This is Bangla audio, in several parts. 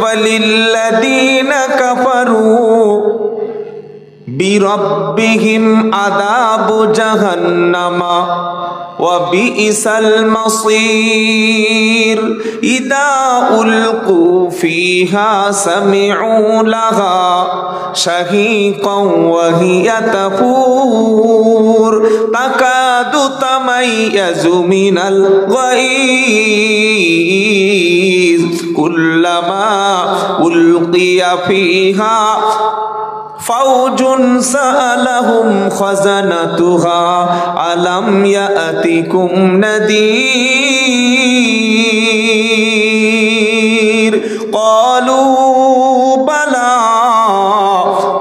ওয়ালিল্লাযীনা কাফারু বিরাব্বিহিম আযাবু জাহান্নামা ওয়া বিইসাল মাসীর ইযা উলকু ফিহা সামিউ লাহা শাহীকান ওয়া হিয়া তাফুর তাকাদু তামাইয়াজু মিনাল গায়জ কুল্লামা উলকিয়া ফিহা ফাউজুন সালাহুম খাজানাতুহা আলাম ইয়াতিকুম নাযীর ক্বালু বালা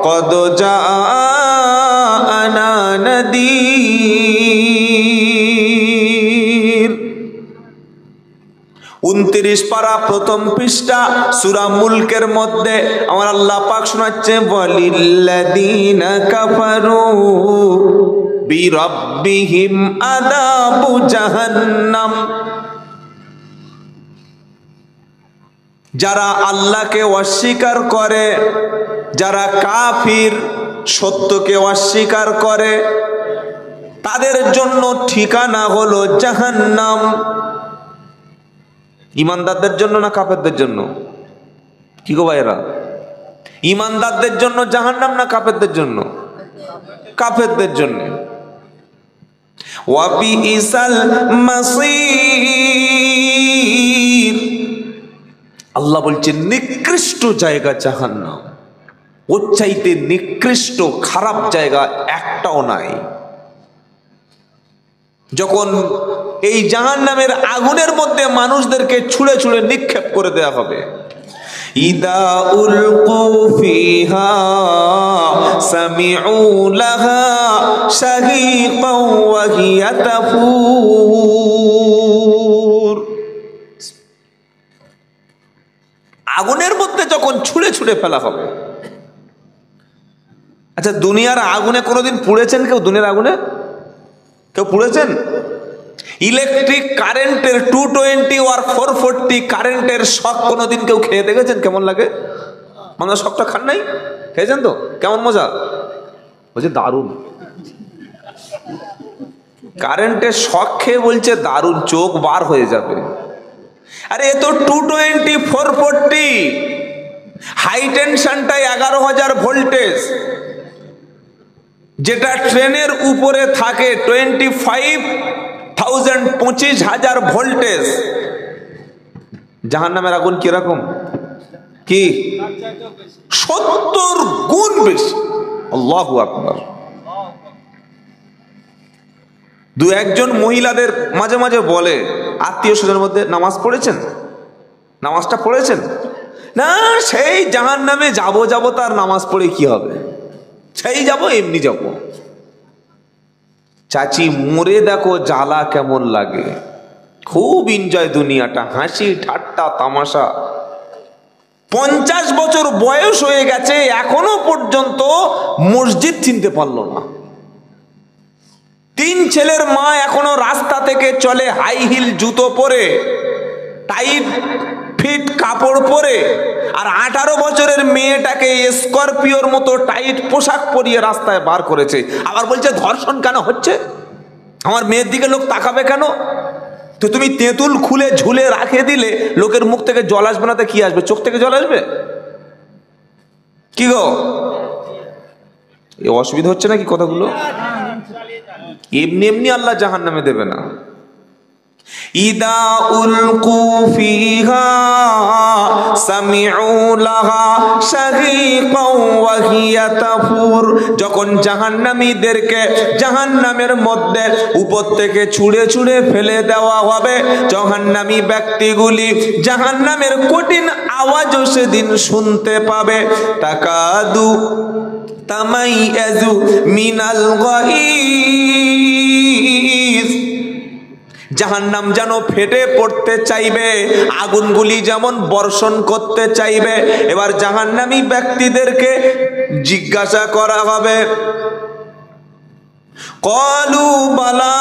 ক্বাদ জাআনা নাযীর। 29 পারা প্রথম পৃষ্ঠা সূরা মুলকের মধ্যে আমার আল্লাহ পাক শোনাচ্ছে ওয়ালিল্লাযীনা কাফারু বিরাব্বিহিম আযাবু জাহান্নাম। যারা আল্লাহকে অস্বীকার করে, যারা কাফির, সত্যকে অস্বীকার করে, তাদের জন্য ঠিকানা হলো জাহান্নাম। ইমানদারদের জন্য না কাফেরদের জন্য? কি গো ভাইরা, ইমানদারদের জন্য জাহান্নাম না কাফেরদের জন্য? কাফেরদের জন্য। ওয়া বিইসাল মাসীর, আল্লাহ বলছেন নিকৃষ্ট জায়গা জাহান্নাম। ওর চাইতে নিকৃষ্ট খারাপ জায়গা একটাও নাই। যখন এই জাহান্নামের আগুনের মধ্যে মানুষদেরকে ছুঁড়ে ছুঁড়ে নিক্ষেপ করে দেয়া হবে, ইদা উলকু ফিহা সামিউ লাহা শাহীকান ওয়া হিয়া তাফুর। আগুনের মধ্যে যখন ছুঁড়ে ছুঁড়ে ফেলা হবে। আচ্ছা, দুনিয়ার আগুনে কোনোদিন পুড়েছেন কেউ? দুনিয়ার আগুনে কেউ পুড়েছেন? ইলেকট্রিক কারেন্টের 220 আর 440 কারেন্টের শক কোনোদিন কেউ খেয়ে দেখেছেন? কেমন লাগে? মানে শকটা খান নাই? খেয়েছেন তো? কেমন মজা? বলছে দারুণ। কারেন্টের শক খেয়ে বলছে দারুণ, চোখ বার হয়ে যাবে। আরে এ তো 220 440, হাই টেনশনটাই 11,000 ভোল্টেজ, যেটা ট্রেনের উপরে থাকে 25,000 ভোল্টেজ। জাহান্নামের আগুন কিরকম? কি 70 গুণ বেশি। আল্লাহু আকবার। দু একজন মহিলাদের মাঝে মাঝে বলে, আত্মীয় স্বজনের মধ্যে, নামাজ পড়েছেন? নামাজটা পড়েছেন? না, সেই জাহান্নামে যাবো তার নামাজ পড়ে কি হবে, সেই যাবো, এমনি যাবো। চাচি মরে দেখো জ্বালা কেমন লাগে। খুব এনজয় দুনিয়াটা, হাসি ঠাট্টা তামাশা। 50 বছর বয়স হয়ে গেছে, এখনো পর্যন্ত মসজিদ চিনতে পারলো না। 3 ছেলের মা এখনো রাস্তা থেকে চলে হাই হিল জুতো পরে, টাইট ফিট কাপড় পরে, আর 18 বছরের মেয়েটাকে স্করপিওর মতো টাইট পোশাক পরিয়ে রাস্তায় বার করেছে। আবার বলছে ধর্ষণ কেন হচ্ছে, আমার মেয়ের দিকে লোক তাকাবে কেন? তো তুমি তেঁতুল খুলে ঝুলে রাখে দিলে লোকের মুখ থেকে জল আসবে না, তো কি আসবে? চোখ থেকে জল আসবে? কি গো, এই অসুবিধা হচ্ছে নাকি কথাগুলো? এমনি এমনি আল্লাহ জাহান্নামে দেবে না। ইদা উলকু ফিহা সামিউ লাহা শাহীকান ওয়া হিয়া তাফুর। যখন জাহান্নামীদেরকে জাহান্নামের মধ্যে উপর থেকে ছুঁড়ে ছুঁড়ে ফেলে দেওয়া হবে, জাহান্নামী ব্যক্তিগুলি জাহান্নামের কঠিন আওয়াজও সেদিন শুনতে পাবে। তাকাদু তামাইয়াজু মিনাল গায়জ, জাহান্নাম যেন ফেটে পড়তে চাইবে, আগুনগুলি যেমন বর্ষণ করতে চাইবে। এবার জাহান্নামী ব্যক্তিদেরকে জিজ্ঞাসা করা হবে, ক্বালু বালা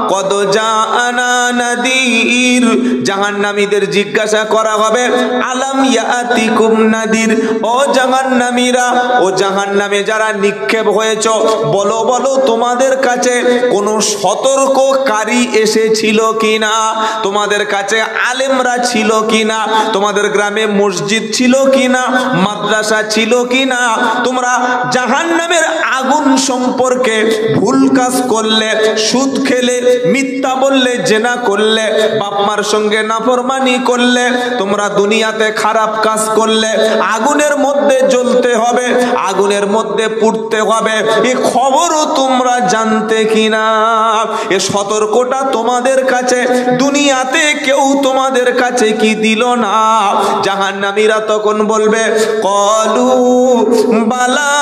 ক্বাদ জাআনা নাযীর, জাহান্নামীদের জিজ্ঞাসা করা হবে, আলাম ইয়াতিকুম নাদির, ও জাহান্নামীরা, ও জাহান্নামে যারা নিক্ষেপ হয়েছ, বলো বলো তোমাদের কাছে কোনো সতর্ককারী এসেছিল কিনা, তোমাদের কাছে আলেমরা ছিল কিনা, তোমাদের গ্রামে মসজিদ ছিল কিনা, মাদ্রাসা ছিল কিনা, তোমরা জাহান্নামের আগুন সম্পর্কে ভুল কাজ করলে, সুদ খেলে, মিথ্যা বললে, জেনা করলে, বাপ মার সঙ্গে নাফরমানি করলে, তোমরা দুনিয়াতে খারাপ কাজ করলে আগুনের মধ্যে জ্বলতে হবে, আগুনের মধ্যে পুড়তে হবে, এই খবরও তোমরা জানতে কিনা? এ সতর্কটা তোমাদের কাছে দুনিয়াতে কেউ তোমাদের কাছে কি দিল না? জাহান্নামীরা তখন বলবে, কলু বালা,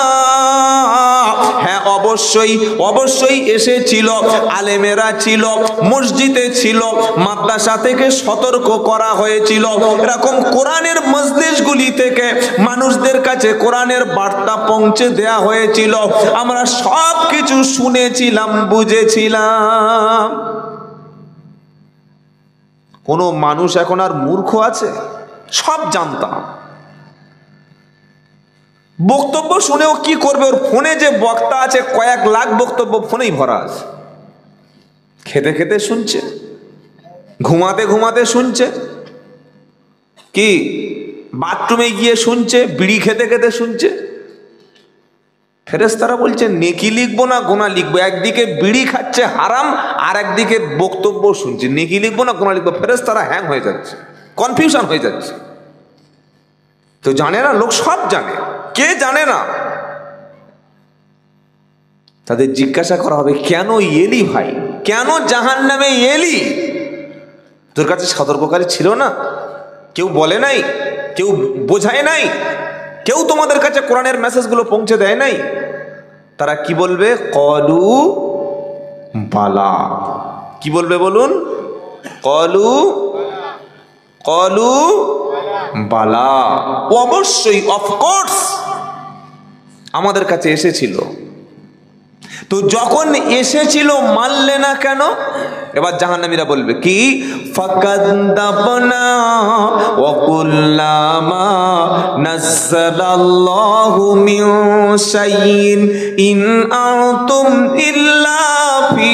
হ্যাঁ অবশ্যই অবশ্যই এসেছিল, আলেমেরা ছিল, মসজিদে ছিল, মাদ্রাসা থেকে সতর্ক করা হয়েছিল, এরকম কোরআনের মজলিসগুলি থেকে মানুষদের কাছে কোরআনের বার্তা পৌঁছে দেয়া হয়েছিল, আমরা সব কিছু শুনেছিলাম, বুঝেছিলাম। কোন মানুষ এখন আর মূর্খ আছে? সব জানতাম। বক্তব্য শুনেও কি করবে? ওর ফোনে যে বক্তা আছে, কয়েক লাখ বক্তব্য ফোনেই ভরা আছে। খেতে খেতে শুনছে, ঘুমাতে ঘুমাতে শুনছে, কি বাথরুমে গিয়ে শুনছে, বিড়ি খেতে খেতে শুনছে। ফেরেশতারা বলছে নেকি লিখবো না গোনা লিখবো? একদিকে বিড়ি খাচ্ছে হারাম, আর একদিকে বক্তব্য শুনছে, নেকি লিখবো না গোনা লিখবো? ফেরেশতারা হ্যাং হয়ে যাচ্ছে, কনফিউশন হয়ে যাচ্ছে। তো জানে না লোক, সব জানে, কে জানে না? তাদের জিজ্ঞাসা করা হবে, কেন এলি ভাই, কেন জাহান্নামে এলি? তোর কাছে সতর্ককারী ছিল না? কেউ বলে নাই, কেউ বোঝায় নাই, কেউ তোমাদের কাছে কোরআনের মেসেজগুলো পৌঁছে দেয় নাই? তারা কি বলবে? কলু বালা। কি বলবে বলুন? কলু কলু বালা, অবশ্যই, অফকোর্স আমাদের কাছে এসেছিল। তো যখন এসেছিল মানলে না কেন? এবার জাহান্নামীরা বলবে কি? ফাকাদ্দাবনা ওয়া কুল্লামা নাযালাল্লাহু মিন শাইইন ইন আনতুম ইল্লা ফি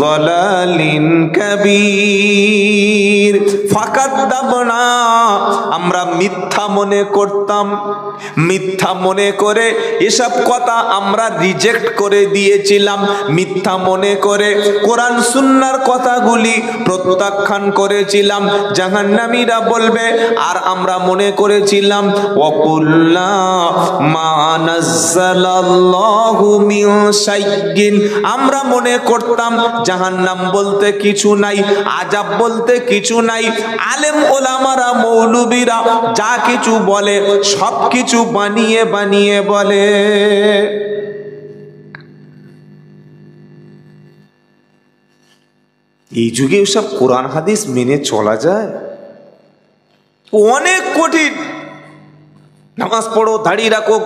যালালিন কাবীর। ফাকাদ্দাবনা, আমরা মিথ্যা মনে করতাম, মিথ্যা মনে করে এসব কথা আমরা রিজেক্ট করে দিয়েছিলাম, মিথ্যা মনে করে কোরআন সুন্নাহর কথাগুলি প্রত্যাখ্যান করেছিলাম। জাহান্নামীরা বলবে, আর আমরা মনে করেছিলাম ওয়াকুল্লা মা নাযালাল্লাহু মিন শাইইন, আমরা মনে করতাম জাহান্নাম বলতে কিছু নাই, আযাব বলতে কিছু নাই। আলেম ওলামারা, মৌলবীরা যা কিছু বলে সব কিছু বানিয়ে বানিয়ে বলে। এই যুগে ওসব কোরআন হাদিস মেনে চলা যায়? অনেক কঠিন। নামাজ পড়ো, দাড়ি রাখো,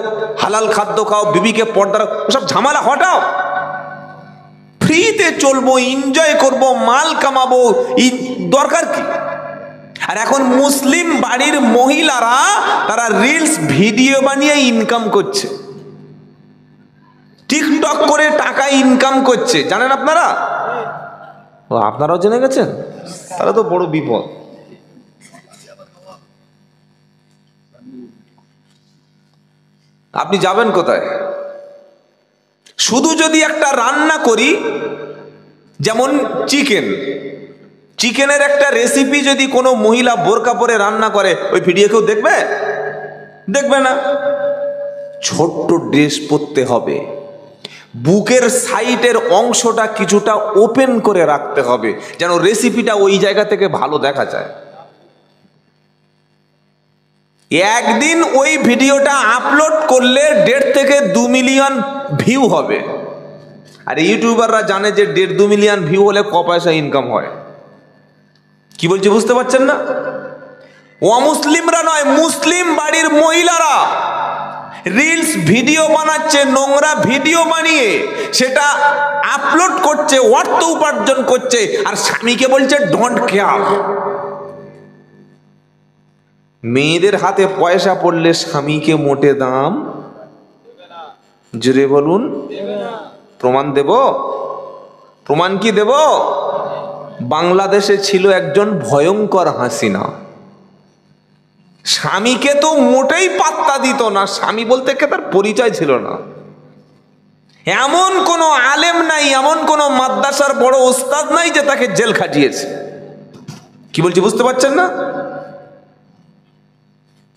হালাল খাদ্য খাও, বিবিকে পর্দা রাখো, ওসব ঝামেলা হটাও। ফ্রিতে চলবো, এনজয় করব, মাল কামাবো, দরকার কি? আর এখন মুসলিম বাড়ির মহিলারা তারা রিলস ভিডিও বানিয়ে ইনকাম করছে, টিকটক করে টাকা ইনকাম করছে, জানেন আপনারা? ও আপনারাও জেনে গেছেন? তাহলে তো বড় বিপদ। আপনি যাবেন কোথায়? শুধু যদি একটা রান্না করি, যেমন চিকেনের একটা রেসিপি যদি কোনো মহিলা বোরকা পরে রান্না করে, ওই ভিডিও কেউ দেখবে? দেখবে না। ছোট্ট ড্রেস পরতে হবে, বুকের সাইডের অংশটা কিছুটা ওপেন করে রাখতে হবে, যেন রেসিপিটা ওই জায়গা থেকে ভালো দেখা যায়। একদিন ওই ভিডিওটা আপলোড করলে 1.5 থেকে 2 মিলিয়ন ভিউ হবে। আর ইউটিউবাররা জানে যে 1.5-2 মিলিয়ন ভিউ হলে ক পয়সা ইনকাম হয়। কি বলছি বুঝতে পারছেন না? অমুসলিমরা নয়, মুসলিম বাড়ির মহিলারা রিলস ভিডিও বানাচ্ছে, নোংরা ভিডিও বানিয়ে সেটা আপলোড করছে, অর্থ উপার্জন করছে, আর স্বামীকে বলছে ডোন্ট কেয়ার। মেয়েদের হাতে পয়সা পড়লে স্বামীকে মোটে দাম জুড়ে বলুন। প্রমাণ দেব? প্রমাণ কি দেব? বাংলাদেশে ছিল একজন ভয়ঙ্কর হাসিনা, স্বামীকে তো মোটেই পাত্তা দিত না, স্বামী বলতে কে তার পরিচয় ছিল না। এমন কোন আলেম নাই, এমন কোন মাদ্রাসার বড় ওস্তাদ নাই যে তাকে জেল খাটিয়েছে। কি বলছি বুঝতে পারছেন না?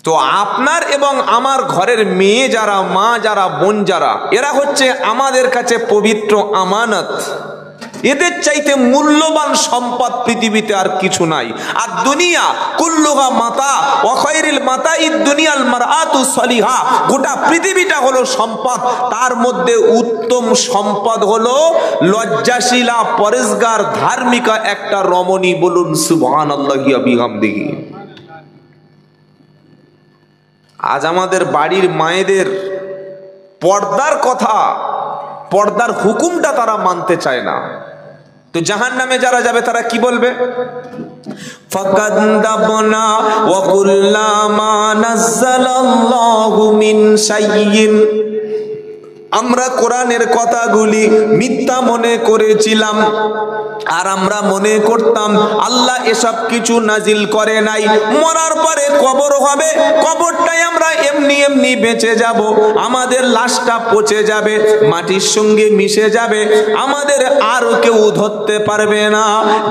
তো আপনার এবং আমার ঘরের মেয়ে যারা, মা যারা, বোন যারা, এরা হচ্ছে আমাদের কাছে পবিত্র আমানত। এদের চাইতে মূল্যবান সম্পদ পৃথিবীতে আর কিছু নাই। আর দুনিয়া কুল্লুহা মাতা ওয়া খায়রুল মাতাইদ দুনিয়াল মারআতু সলিহা, গোটা পৃথিবীটা হলো সম্পদ, তার মধ্যে উত্তম সম্পদ হলো লজ্জাশীলা, পরেশগার, ধার্মিকা একটা রমণী। বলুন সুবহানাল্লাহি ওয়া বিহামদিহি। আজ আমাদের বাড়ির মায়েদের পর্দার কথা, পর্দার হুকুমটা তারা মানতে চায় না। তো জাহান্নামে যারা যাবে তারা কি বলবে? ফাকাদাবনা ওয়া কুল্লামা নাযালাল্লাহু মিন শাইইন, আমরা কোরআনের কথাগুলি মিথ্যা মনে করেছিলাম, আর আমরা মনে করতাম আল্লাহ এসব কিছু নাজিল করে নাই। মরার পরে কবর হবে, কবরটাই আমরা এমনি এমনি বেঁচে যাব, আমাদের লাশটা পচে যাবে, মাটির সঙ্গে মিশে যাবে, আমাদের আর কেউ ধরতে পারবে না।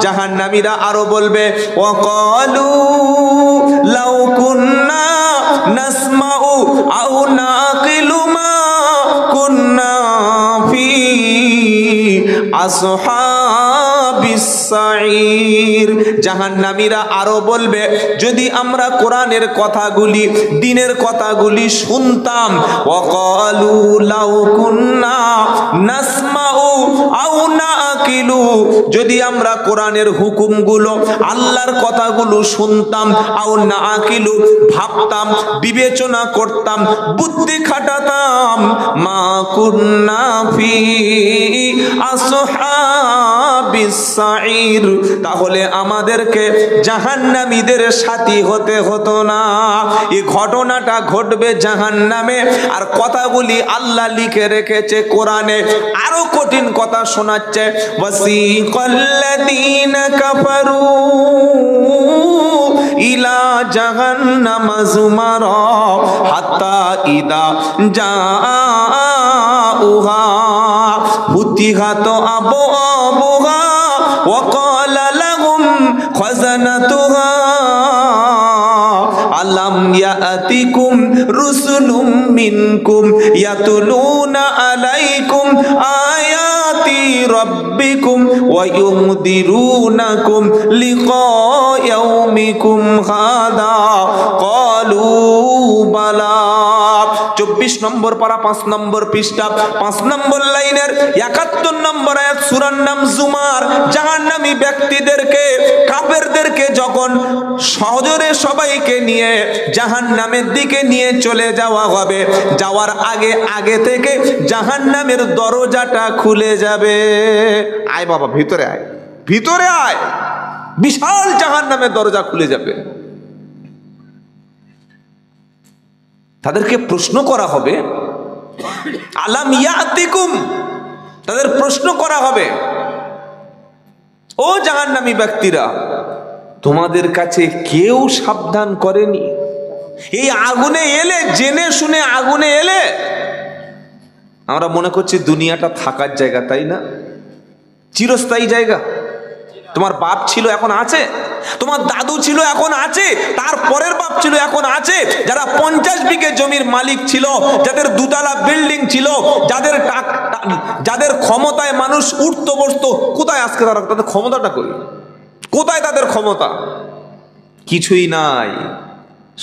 জাহান্নামীরা আরো বলবে ওয়াকালু লাউ কুন্না নাসমাউ আও নাকিলু মা কুন্না ফি আসহাবিস সাঈর। জাহান্নামীরা আরো বলবে যদি আমরা কোরআনের কথাগুলি, দ্বীনের কথাগুলি শুনতাম, ওয়াকালু লাউ কুন্না নাসমাউ আও নাকিলু, যদি আমরা কোরআনের হুকুমগুলো, আল্লাহর কথাগুলো শুনতাম, আও নাকিলু ভাবতাম, বিবেচনা করতাম, বুদ্ধি খাটাতাম, মা কুন্না ফি আসহাবিস সাঈর, তাহলে আমাদেরকে জাহান্নামীদের সাথী হতে হতো না। এই ঘটনাটা ঘটবে জাহান্নামে, আর কথাগুলি আল্লাহ লিখে রেখেছে কোরআনে। আরো কঠিন কথা শোনাচ্ছে, ওয়াসিকাল্লাযীনা কাফারু ইলা জাহান্নামা যুমারা হাত্তা ইদা জাআউহা ফুতিহাত আবওয়াবুহা ওয়া ক্বালা লাহুম খাযানাতুহা আলাম ইয়াতিকুম রুসুলুম মিনকুম ইয়াতুলুনা আলাইকুম আয়াতি রাব্বিকুম ওয়া ইউনদিরুনাকুম লিকা ইয়াউমিকুম হাদা ক্বালু বালা। 24 নম্বর পারা 5 নম্বর পৃষ্ঠা 5 নম্বর লাইনের 71 নম্বর আয়াত, সূরার নাম জুমার। জাহান্নামী ব্যক্তিদেরকে, কাফেরদেরকে যখন সহজরে সবাইকে নিয়ে জাহান্নামের দিকে নিয়ে চলে যাওয়া হবে, যাওয়ার আগে আগে থেকে জাহান্নামের দরজাটা খুলে যাবে। আয় বাবা ভিতরে আয়, ভিতরে আয়, বিশাল জাহান্নামের দরজা খুলে যাবে। তাদেরকে প্রশ্ন করা হবে আলাম ইয়াতিকুম, তাদের প্রশ্ন করা হবে ও জাহান্নামী ব্যক্তিরা, তোমাদের কাছে কেউ সাবধান করেনি? এই আগুনে এলে, জেনে শুনে আগুনে এলে। আমরা মনে করছি দুনিয়াটা থাকার জায়গা, তাই না? চিরস্থায়ী জায়গা। তোমার বাপ ছিল এখন আছে, তোমার দাদু ছিল এখন আছে, তার পরের বাপ ছিল এখন আছে, যারা 50 বিঘে জমির মালিক ছিল, যাদের দুতলা বিল্ডিং ছিল, যাদের ক্ষমতায় মানুষ উঠতো বসতো, কোথায় আজকে তাদের ক্ষমতাটা করি? কোথায় তাদের ক্ষমতা? কিছুই নাই,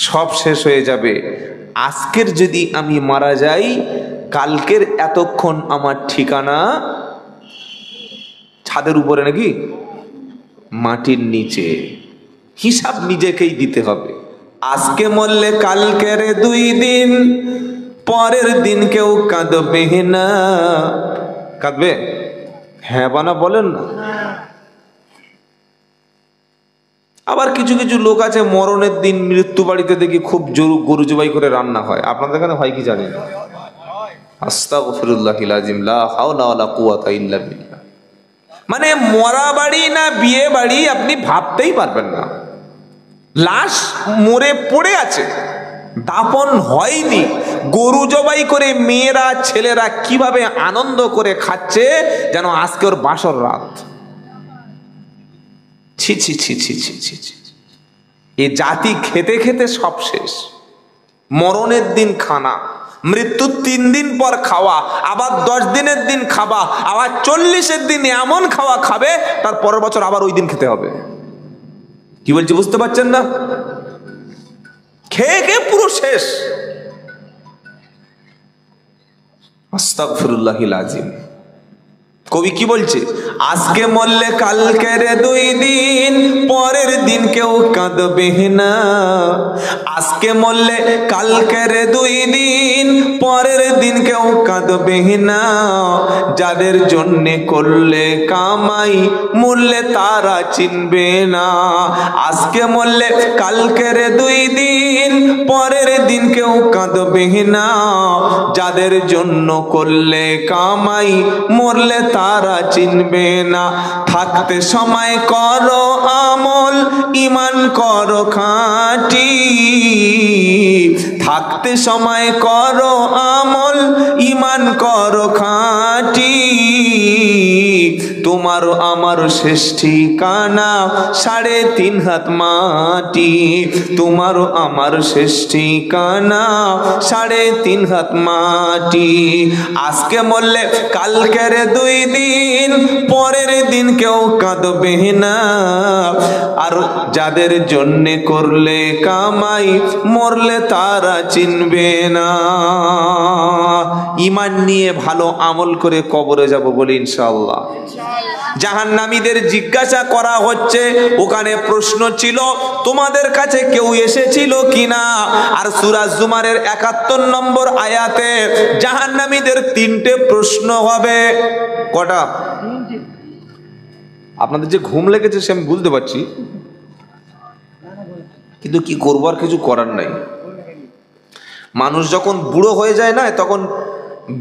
সব শেষ হয়ে যাবে। আজকের যদি আমি মারা যাই, কালকের এতক্ষণ আমার ঠিকানা ছাদের উপরে নাকি মাটির নিচে। হিসাব নিজেকেই দিতে হবে। আজকে মরলে কালকের 2 দিন, পরের দিন কেউ কাঁদবে না। কাঁদবে? হ্যাঁ বানা বলেন না। আবার কিছু কিছু লোক আছে মরণের দিন মৃত্যু বাড়িতে দেখি খুব জোর গরু জবাই করে রান্না হয়। আপনাদের এখানে হয় কি জানি না। আস্তাগফিরুল্লাহিল আযীম, লা হাওলা ওয়ালা কুওয়াতা ইল্লা বিল্লাহ। মানে মরা বাড়ি না বিয়ে বাড়ি আপনি ভাবতেই পারবেন না। লাশ মরে পড়ে আছে, দাফন হয়নি, গরু জবাই করে মেয়েরা ছেলেরা কিভাবে আনন্দ করে খাচ্ছে যেন আজকে ওর বাসর রাত। ছি ছি ছি ছি ছি ছি ছি। এ জাতি খেতে খেতে সব শেষ। মরণের দিন খানা, মৃত্যুর 3 দিন পর খাওয়া, আবার 10 দিনের দিন খাবা, আবার 40-এর দিন এমন খাওয়া খাবে তার পরের বছর আবার ওই দিন খেতে হবে। কি বলছি বুঝতে পারছেন না? খেয়ে খেয়ে পুরো শেষ। আস্তাগফিরুল্লাহিল আযীম। কবি কি বলছে? আজকে মরলে কালকের 2 দিন, পরের দিন কেউ কাঁদবে না। আজকে মরলে কালকের 2 দিন, পরের দিন কেউ কাঁদবে না। যাদের জন্যে করলে কামাই মরলে তারা চিনবে না। আজকে মরলে কালকের 2 দিন, পরের দিন কেউ কাঁদবে না। যাদের জন্য করলে কামাই মরলে তারা চিনবে না। থাকতে সময় করো আমল, ঈমান করো খাঁটি। থাকতে সময় করো আমল, ঈমান করো খাঁটি। তোমার আমার শেষ ঠিকানা 3.5 হাত মাটি। তোমার আমার শেষ ঠিকানা 3.5 হাত মাটি। আজকে মরলে কালকের 2 দিন, পরের দিন কেউ কাঁদবে না। আর যাদের জন্যে করলে কামাই মরলে তারা চিনবে না। ঈমান নিয়ে ভালো আমল করে কবরে যাব বলি ইনশাআল্লাহ। জাহান্নামীদের জিজ্ঞাসা করা হচ্ছে, ওখানে প্রশ্ন ছিল তোমাদের কাছে কেউ এসেছিল কিনা। আর সূরা জুমারের 71 নম্বর আয়াতে জাহান্নামীদের 3টে প্রশ্ন হবে। কটা? আপনাদের যে ঘুম লেগেছে সে আমি বুঝতে পারছি, কিন্তু কি করবো, আর কিছু করার নাই। মানুষ যখন বুড়ো হয়ে যায় না, তখন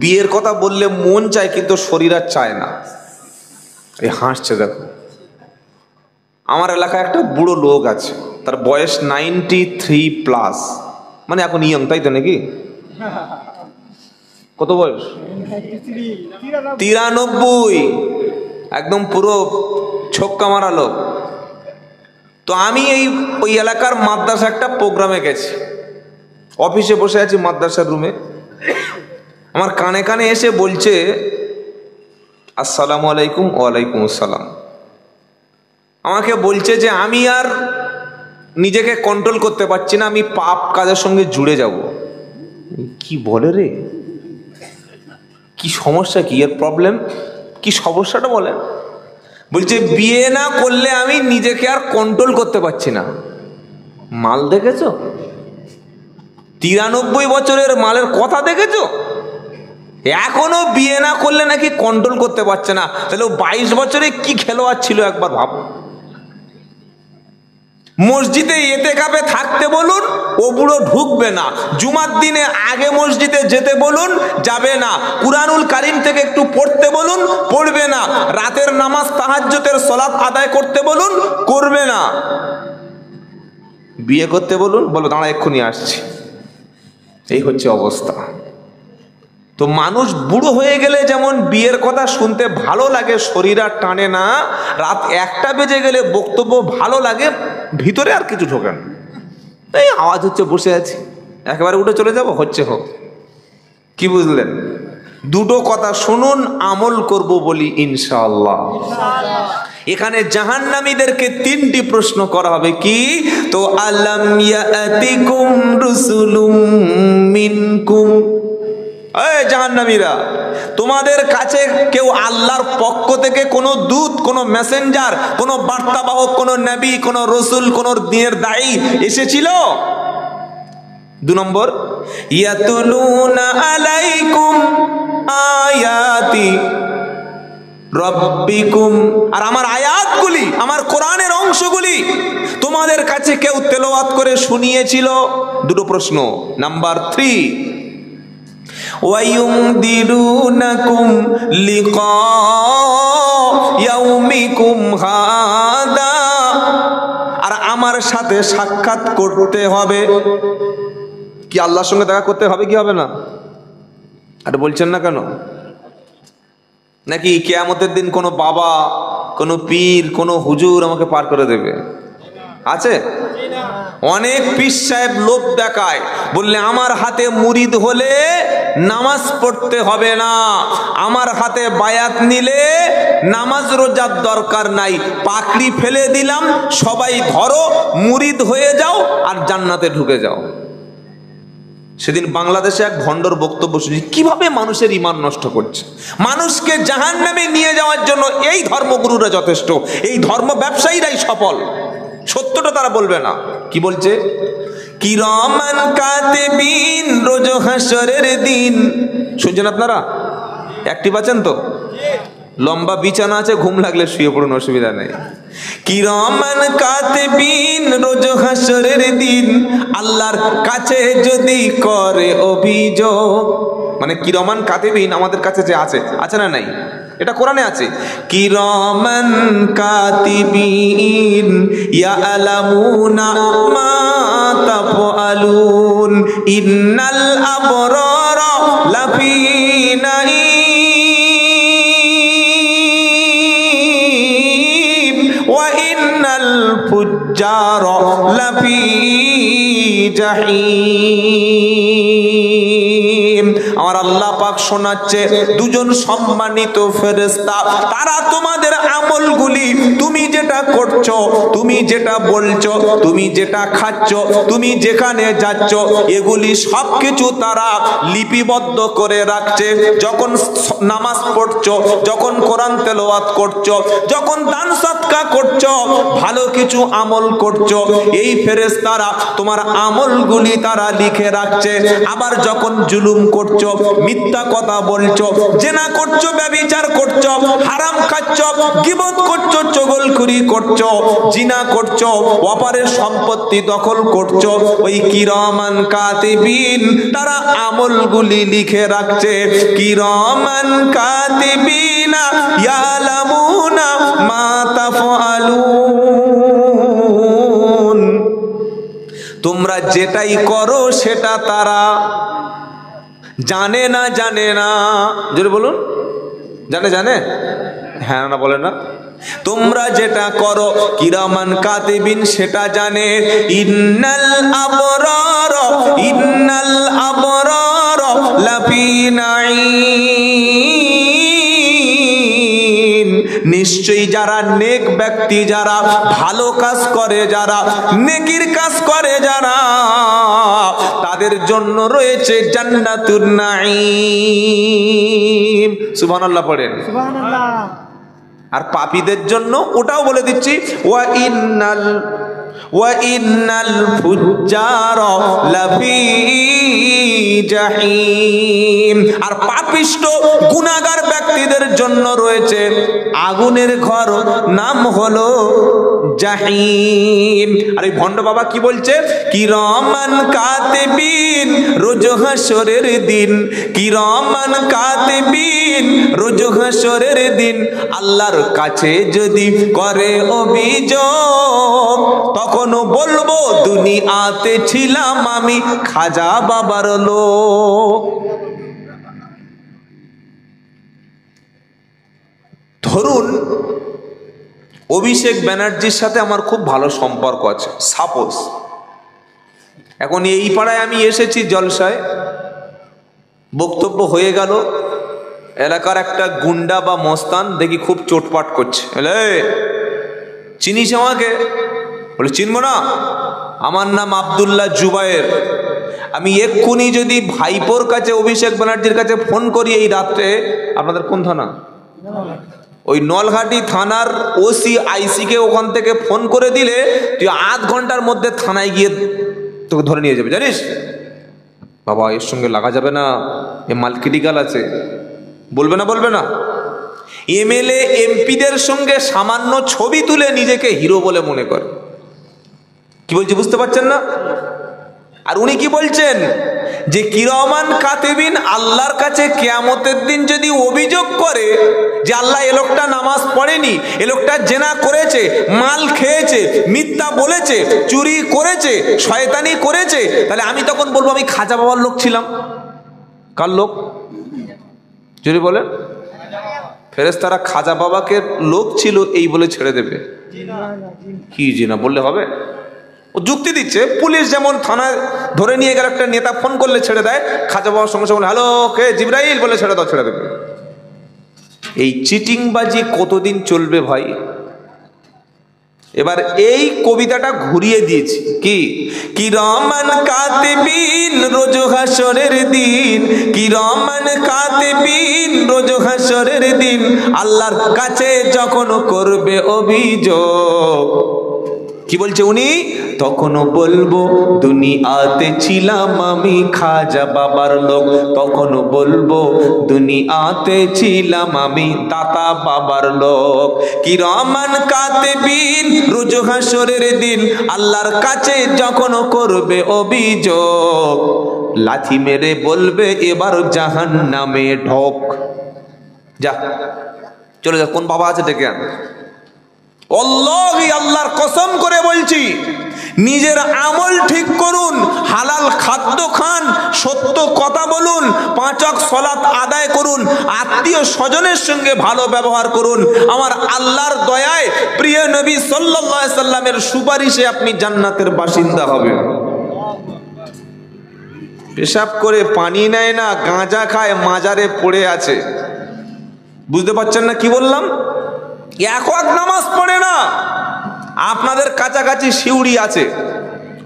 বিয়ের কথা বললে মন চায় কিন্তু শরীর আর চায় না। এই হাসছে দেখো। আমার এলাকায় একটা বুড়ো লোক আছে, তার বয়স 93+, মানে এখন ইয়ং, তাই তো নাকি? কত বয়স? 93, একদম পুরো ছক্কা মারা লোক। তো আমি ওই এলাকার মাদ্রাসা একটা প্রোগ্রামে গেছি, অফিসে বসে আছি মাদ্রাসার রুমে। আমার কানে কানে এসে বলছে আসসালামু আলাইকুম। ওয়ালাইকুম আসসালাম। আমাকে বলছে যে আমি আর নিজেকে কন্ট্রোল করতে পারছি না, আমি পাপ কাজের সঙ্গে জুড়ে যাব। কি বলে রে, কি সমস্যা, কি এর প্রবলেম, কি সমস্যাটা বলে? বলছে বিয়ে না করলে আমি নিজেকে আর কন্ট্রোল করতে পারছি না। মাল দেখেছো? 93 বছরের মালের কথা দেখেছো? এখনো বিয়ে না করলে নাকি কন্ট্রোল করতে পারছে না। তাহলে 22 বছরে কি খেলোয়াড় ছিল একবার ভাব। মসজিদে ইতিকাফে থাকতে বলুন, ও বুড়ো ঢুকবে না। জুমার দিনে আগে মসজিদে যেতে বলুন, যাবে না। কুরআনুল কারীম থেকে একটু পড়তে বলুন, পড়বে না। রাতের নামাজ তাহাজ্জুদের সালাত আদায় করতে বলুন, করবে না। বিয়ে করতে বলুন, বলো দাঁড়া এক্ষুনি আসছি। এই হচ্ছে অবস্থা। তো মানুষ বুড়ো হয়ে গেলে যেমন বিয়ের কথা শুনতে ভালো লাগে, শরীর আর টানে না। রাত 1টা বেজে গেলে বক্তব্য ভালো লাগে, ভিতরে আর কিছু ঢোকে না। এই আওয়াজ হচ্ছে, বসে আছি, একেবারে উঠে চলে যাব, হচ্ছে হোক। কি বুঝলেন? দুটো কথা শুনুন, আমল করব বলি ইনশাআল্লাহ। এখানে জাহান্নামীদেরকে 3টি প্রশ্ন করা হবে। কি? তো আলাম ইয়াতিকুম রুসুলুম মিনকুম, এই জাহান্নামীরা, তোমাদের কাছে কেউ আল্লাহর পক্ষ থেকে কোনো দূত, কোনো মেসেঞ্জার, কোনো বার্তাবাহক, কোনো নবী, কোনো রসুল, কোনো দ্বীনের দায়ী এসেছিল? 2 নম্বর, ইয়াতুলুনা আলাইকুম আয়াতি, রব্বিকুম। আর আমার আয়াতগুলি, আমার কোরআনের অংশগুলি তোমাদের কাছে কেউ তেলাওয়াত করে শুনিয়েছিল? দুটো প্রশ্ন। নাম্বার 3, ওয়ায়ুমদিরুনাকুম লিকা ইয়াউমিকুম হাদা। আর আমার সাথে সাক্ষাৎ করতে হবে। কি আল্লাহর সঙ্গে দেখা করতে হবে কি হবে না? আর বলছেন না কেন? নাকি কিয়ামতের দিন কোনো বাবা, কোনো পীর, কোনো হুজুর আমাকে পার করে দেবে? আছে? অনেক পীর সাহেব লোভ দেখায়, বললে আমার হাতে মুরিদ হলে নামাজ পড়তে হবে না, আমার হাতে বায়াত নিলে নামাজ রোজার দরকার নাই, পাকড়ি ফেলে দিলাম, সবাই ধরো, মুরিদ হয়ে যাও আর জান্নাতে ঢুকে যাও। সেদিন বাংলাদেশে এক ভণ্ডর বক্তব্য শুনি, কিভাবে মানুষের ঈমান নষ্ট করছে। মানুষকে জাহান্নামে নিয়ে যাওয়ার জন্য এই ধর্মগুরুরা যথেষ্ট, এই ধর্ম ব্যবসায়ীরাই সফল। সত্যটা তারা বলবে না। কি বলছে? কিরামান কাতিবিন, রোজ হাসরের দিন। শুনছেন আপনারা? অ্যাক্টিভ আছেন তো? লম্বা বিছানা আছে, ঘুম লাগলে শুয়ে পড়ুন, অসুবিধা নেই। কিরামান কাতিবিন, রোজ হাসরের দিন আল্লাহর কাছে যদি করে অভিযোগ, মানে কিরামান কাতিবিন আমাদের কাছে যে আছে, আছে না নাই? এটা কোরআনে আছে। কিরামান কাতিবিন ইয়ালামুনা মা তাফআলুন ইন্নাল আবরারা লাফি নাঈম ওয়া ইন্নাল ফুজ্জারা লাফি জাহিম। আমার আল্লাহ পাক শোনাচ্ছে, দুজন সম্মানিত ফেরেশতা, তারা তোমাদের আমলগুলি, তুমি যেটা করছো, তুমি যেটা বলছো, তুমি যেটা খাচ্ছ, তুমি যেখানে যাচ্ছ, এগুলি সবকিছু তারা লিপিবদ্ধ করে রাখছে। যখন নামাজ পড়ছো, যখন কোরআন তেলাওয়াত করছো, যখন দান সদকা করছো, ভালো কিছু আমল করছো, এই ফেরেশতারা তোমার আমলগুলি তারা লিখে রাখছে। আবার যখন জুলুম করছো, মিথ্যা কথা বলছো, জেনা করছো, ব্যভিচার করছো, হারাম খাচ্ছো, গীবত করছো, চগলখুরি করছো, জিনা করছো, অপরের সম্পত্তি দখল করছো, ওই কিরামান কাতিবিন তারা আমলগুলি লিখে রাখছে। কিরামান কাতিবিনা ইয়ালামুনা মা তাফআলুন। তোমরা যেটাই করো সেটা তারা জানে না, জানে না। জোরে বলুন, জানে? জানে? হ্যাঁ না বলে না? তোমরা যেটা করো কিরামান কাতিবিন সেটা জানে। ইন্নাল আবরার, ইন্নাল আবরার লাফি নাঈম। নিশ্চয়ই যারা নেক ব্যক্তি, যারা ভালো কাজ করে, যারা নেকির কাজ করে, যারা, তাদের জন্য রয়েছে জান্নাতুন নাঈম। সুবহানাল্লাহ পড়েন। সুবহানাল্লাহ। আর পাপীদের জন্য ওটাও বলে দিচ্ছি, ওয়া ইন্নাল ফুজ্জারা লাফি জাহিম। আর পাপিষ্ট গুনাহগার ব্যক্তিদের জন্য রয়েছে আগুনের ঘর, নাম হলো জাহিম। আর এই ভণ্ড বাবা কি বলছে? কিরামান কাতিবিন, রোজ হাসরের দিন, কিরামান কাতিবিন, রোজ হাসরের দিন আল্লাহর কাছে যদি করে অভিযোগ, তখনও বলবো দুনিয়াতে ছিলাম আমি খাজা বাবার লোক। ধরুন অভিষেক ব্যানার্জির সাথে আমার খুব ভালো সম্পর্ক আছে, সাপোজ। এখন এই পাড়ায় আমি এসেছি জলসায়, বক্তব্য হয়ে গেল, এলাকার একটা গুন্ডা বা মস্তান দেখি খুব চোটপাট করছে, চিনিস আমাকে? বলে চিনবো না, আমার নাম আব্দুল্লাহ জুবায়ের। আমি এক্ষুনি যদি ভাইপোর কাছে, অভিষেক ব্যানার্জির কাছে ফোন করি এই রাত্রে, আপনাদের কোন থানা? ওই নলহাটি থানার ওসি আইসিকে ওখান থেকে ফোন করে দিলে তুই আধ ঘন্টার মধ্যে থানায় গিয়ে তোকে ধরে নিয়ে যাবে, জানিস? বাবা এর সঙ্গে লাগা যাবে না, এ মাল ক্রিটিক্যাল আছে। বলবে না? বলবে না? এমএলএ এমপিদের সঙ্গে সামান্য ছবি তুলে নিজেকে হিরো বলে মনে করে। কি বলছি বুঝতে পারছেন না? আর উনি কি বলছেন যে কিরামান কাতিবিন আল্লাহর কাছে কিয়ামতের দিন যদি অভিযোগ করে যে আল্লাহ এ লোকটা নামাজ পড়েনি, এ লোকটা জেনা করেছে, মাল খেয়েছে, মিথ্যা বলেছে, চুরি করেছে, শয়তানি করেছে, তাহলে আমি তখন বলবো আমি খাজা বাবার লোক ছিলাম। কার লোক? যদি বলেন ফেরেশতারা খাজা বাবাকে লোক ছিল এই বলে ছেড়ে দেবে? কি জিনা বললে হবে? ও যুক্তি দিচ্ছে। পুলিশ যেমন থানায় ধরে নিয়ে গেলে একটা নেতা ফোন করলে ছেড়ে দেয়, খাজা বাবার সঙ্গে সঙ্গে হ্যালো কে জিব্রাইল বলে ছেড়ে দাও, ছেড়ে দেবে। এই চিটিংবাজি কতদিন চলবে ভাই? এবার এই কবিতাটা ঘুরিয়ে দিয়েছি কি কিরামান কাতিবিন রোজ হাসরের দিন, কিরামান কাতিবিন রোজ হাসরের দিন আল্লাহর কাছে যখন করবে অভিযোগ, কি বলছে উনি? তখনও বলবো দুনিয়াতে ছিলাম আমি খাজা বাবার লোক, তখনও বলবো দুনিয়াতে ছিলাম আমি দাতা বাবার লোক। কিরামান কাতিবিন রোজ হাসরের দিন আল্লাহর কাছে যখন করবে অভিযোগ, লাথি মেরে বলবে এবার জাহান্নামে ঢোক। যা চলে যা, কোন বাবা আছে ডেকে আন। আল্লাহি আল্লাহর কসম করে বলছি, নিজের আমল ঠিক করুন, হালাল খাদ্য খান, সত্য কথা বলুন, 5 ওয়াক্ত সালাত আদায় করুন, আত্মীয় স্বজনের সঙ্গে ভালো ব্যবহার করুন। আমার আল্লাহর দয়ায় প্রিয় নবী সাল্লাল্লাহু আলাইহি সাল্লামের সুপারিশে আপনি জান্নাতের বাসিন্দা হবেন। পেশাব করে পানি নেয় না, গাঁজা খায়, মাজারে পড়ে আছে। বুঝতে পারছেন না কি বললাম? এক ওয়াক্ত নামাজ পড়ে না, আপনাদের কাছাকাছি শিউড়ি আছে।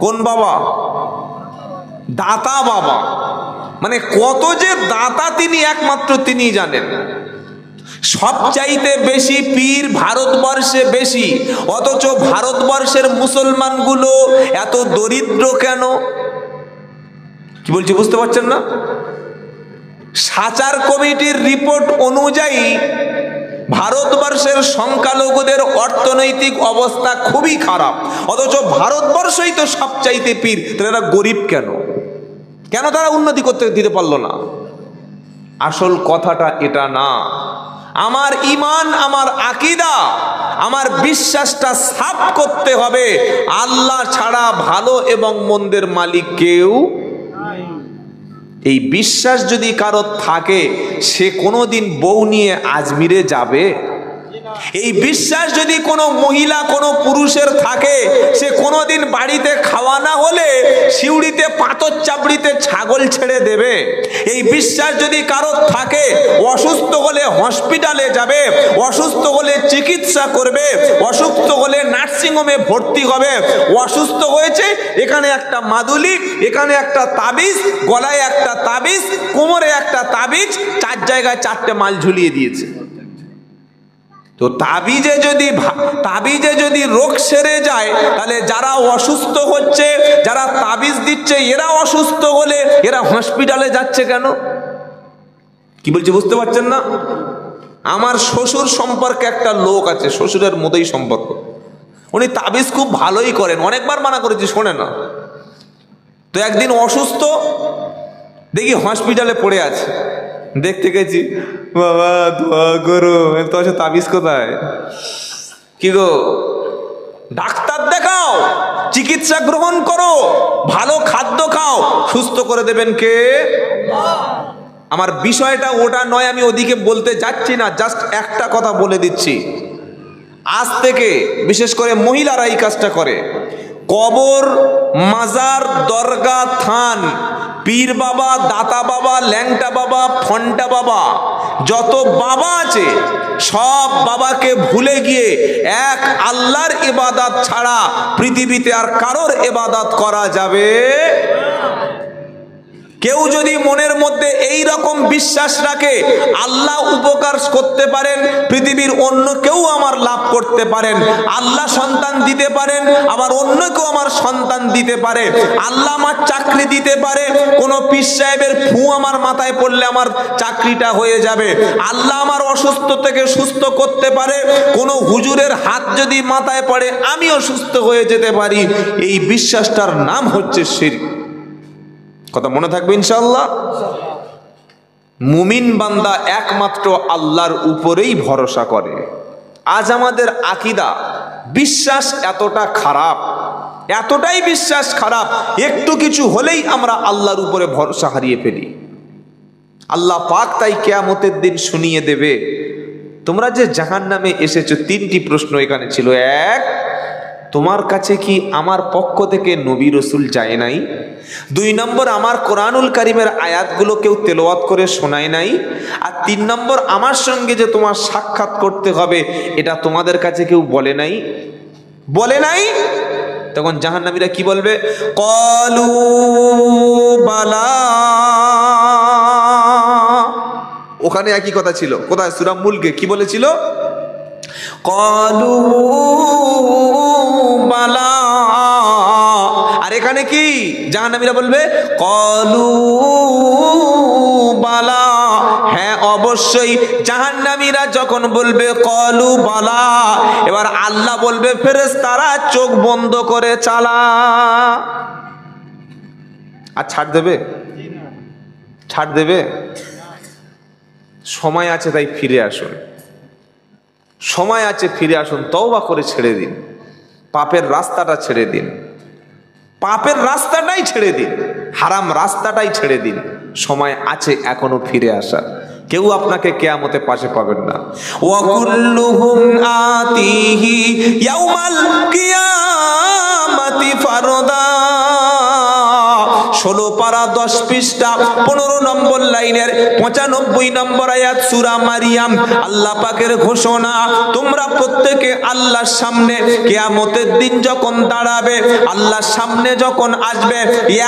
কোন বাবা? দাতা বাবা। মানে কত যে দাতা তিনি একমাত্র তিনি জানেন। সবচাইতে বেশি পীর ভারতবর্ষে বেশি, অথচ ভারতবর্ষের মুসলমানগুলো এত দরিদ্র কেন? কি বলছি বুঝতে পারছেন না? সাচার কমিটির রিপোর্ট অনুযায়ী ভারতবর্ষের সংখ্যালঘুদের অর্থনৈতিক অবস্থা খুবই খারাপ, অথচ ভারতবর্ষই তো সবচাইতে পীর। তাহলে এরা গরিব কেন? কেন তারা উন্নতি করতে দিতে পারলো না? আসল কথাটা এটা না। আমার ঈমান, আমার আকীদা, আমার বিশ্বাসটা সাফ করতে হবে। আল্লাহ ছাড়া ভালো এবং মন্দের মালিক কেউ। এই বিশ্বাস যদি কারো থাকে, সে কোনোদিন বউ নিয়ে আজমিরে যাবে? এই বিশ্বাস যদি কোনো মহিলা কোনো পুরুষের থাকে, সে কোনোদিন বাড়িতে খাওয়া না হলে শিউড়িতে পাথর চাপড়িতে ছাগল ছেড়ে দেবে? এই বিশ্বাস যদি কারো থাকে, অসুস্থ হলে হসপিটালে যাবে, অসুস্থ হলে চিকিৎসা করবে, অসুস্থ হলে নার্সিংহোমে ভর্তি হবে। অসুস্থ হয়েছে, এখানে একটা মাদুলি, এখানে একটা তাবিজ, গলায় একটা তাবিজ, কোমরে একটা তাবিজ, 4 জায়গায় 4টে মাল ঝুলিয়ে দিয়েছে। তো তাবিজে যদি রোগ সেরে যায়, তাহলে যারা অসুস্থ হচ্ছে, যারা তাবিজ দিচ্ছে, এরা অসুস্থ হলে এরা হসপিটালে যাচ্ছে কেন? কি বলছি বুঝতে পারছেন না? আমার শ্বশুর সম্পর্কে একটা লোক আছে, শ্বশুরের মতোই সম্পর্ক, উনি তাবিজ খুব ভালোই করেন, অনেকবার মানা করেছি শোনে না। তো একদিন অসুস্থ দেখি হসপিটালে পড়ে আছে, দেখতে গেছি, বাবা দোয়া করো। তো তাবিজ কোথায়? কি গো, ডাক্তার দেখাও, চিকিৎসা গ্রহণ করো, ভালো খাদ্য খাও, সুস্থ করে দেবেন কে? আমার বিষয়টা ওটা নয়, আমি ওদিকে বলতে যাচ্ছি না, জাস্ট একটা কথা বলে দিচ্ছি। আজ থেকে বিশেষ করে মহিলারা এই কাজটা করে। কবর, মাজার, দরগা, থান, পীর বাবা, দাতা বাবা, ল্যাংটা বাবা, ফন্টা বাবা, যত বাবা আছে সব বাবাকে ভুলে গিয়ে এক আল্লাহর ইবাদত ছাড়া পৃথিবীতে আর কারোর ইবাদত করা যাবে। কেউ যদি মনের মধ্যে এই রকম বিশ্বাস রাখে আল্লাহ উপকার করতে পারেন, পৃথিবীর অন্য কেউ আমার লাভ করতে পারেন, আল্লাহ সন্তান দিতে পারেন, আবার অন্য কেউ আমার সন্তান দিতে পারে, আল্লাহ আমার চাকরি দিতে পারে, কোনো পীর সাহেবের ফু আমার মাথায় পড়লে আমার চাকরিটা হয়ে যাবে, আল্লাহ আমার অসুস্থ থেকে সুস্থ করতে পারে, কোনো হুজুরের হাত যদি মাথায় পড়ে আমিও সুস্থ হয়ে যেতে পারি, এই বিশ্বাসটার নাম হচ্ছে শিরক। কথা মনে থাকবে ইনশাআল্লাহ। মুমিন বান্দা একমাত্র আল্লাহর উপরেই ভরসা করে। আজ আমাদের আকীদা বিশ্বাস এতটা খারাপ, এতটাই বিশ্বাস খারাপ, একটু কিছু হলেই আমরা আল্লাহর উপরে ভরসা হারিয়ে ফেলি। আল্লাহ পাক তাই কিয়ামতের দিন শুনিয়ে দেবে, তোমরা যে জাহান্নামে এসেছো, তিনটি প্রশ্ন এখানে ছিল। এক, তোমার কাছে কি আমার পক্ষ থেকে নবী রসুল যায় নাই? 2 নম্বর, আমার কোরআনুল কারীমের আয়াতগুলো কেউ তেলাওয়াত করে শোনায় নাই? আর 3 নম্বর, আমার সঙ্গে যে তোমার সাক্ষাৎ করতে হবে এটা তোমাদের কাছে কেউ বলে নাই? বলে নাই? তখন জাহান্নামীরা কি বলবে? ক্বালু বালা। ওখানে একই কথা ছিল। কোথায়? সূরা মুলকে কি বলেছিল? ক্বালু বালা। আর এখানে কি জাহান্নামীরা বলবে? ক্বালু বালা। হ্যাঁ অবশ্যই। জাহান্নামীরা যখন বলবে ক্বালু বালা, এবার আল্লাহ বলবে ফেরেশতারা চোখ বন্ধ করে চালা। আর ছাড় দেবে? ছাড় দেবে? সময় আছে, তাই ফিরে আসুন। সময় আছে, ফিরে আসুন, তওবা করে ছেড়ে দিন, পাপের রাস্তাটা ছেড়ে দিন, পাপের রাস্তাটাই ছেড়ে দিন, হারাম রাস্তাটাই ছেড়ে দিন। সময় আছে এখনো ফিরে আসার। কেউ আপনাকে কিয়ামতে পাশে পাবেন না। ওয়া কুল্লুহুম আতিহি ইয়াউমাল কিয়ামাতি ফারদা। 16 পারা 10 পৃষ্ঠা 15 নম্বর লাইনের 95 নম্বর আয়াত সূরা মারিয়াম। আল্লাহ পাকের ঘোষণা, তোমরা প্রত্যেকে আল্লাহর সামনে কিয়ামতের দিন যখন দাঁড়াবে, আল্লাহর সামনে যখন আসবে,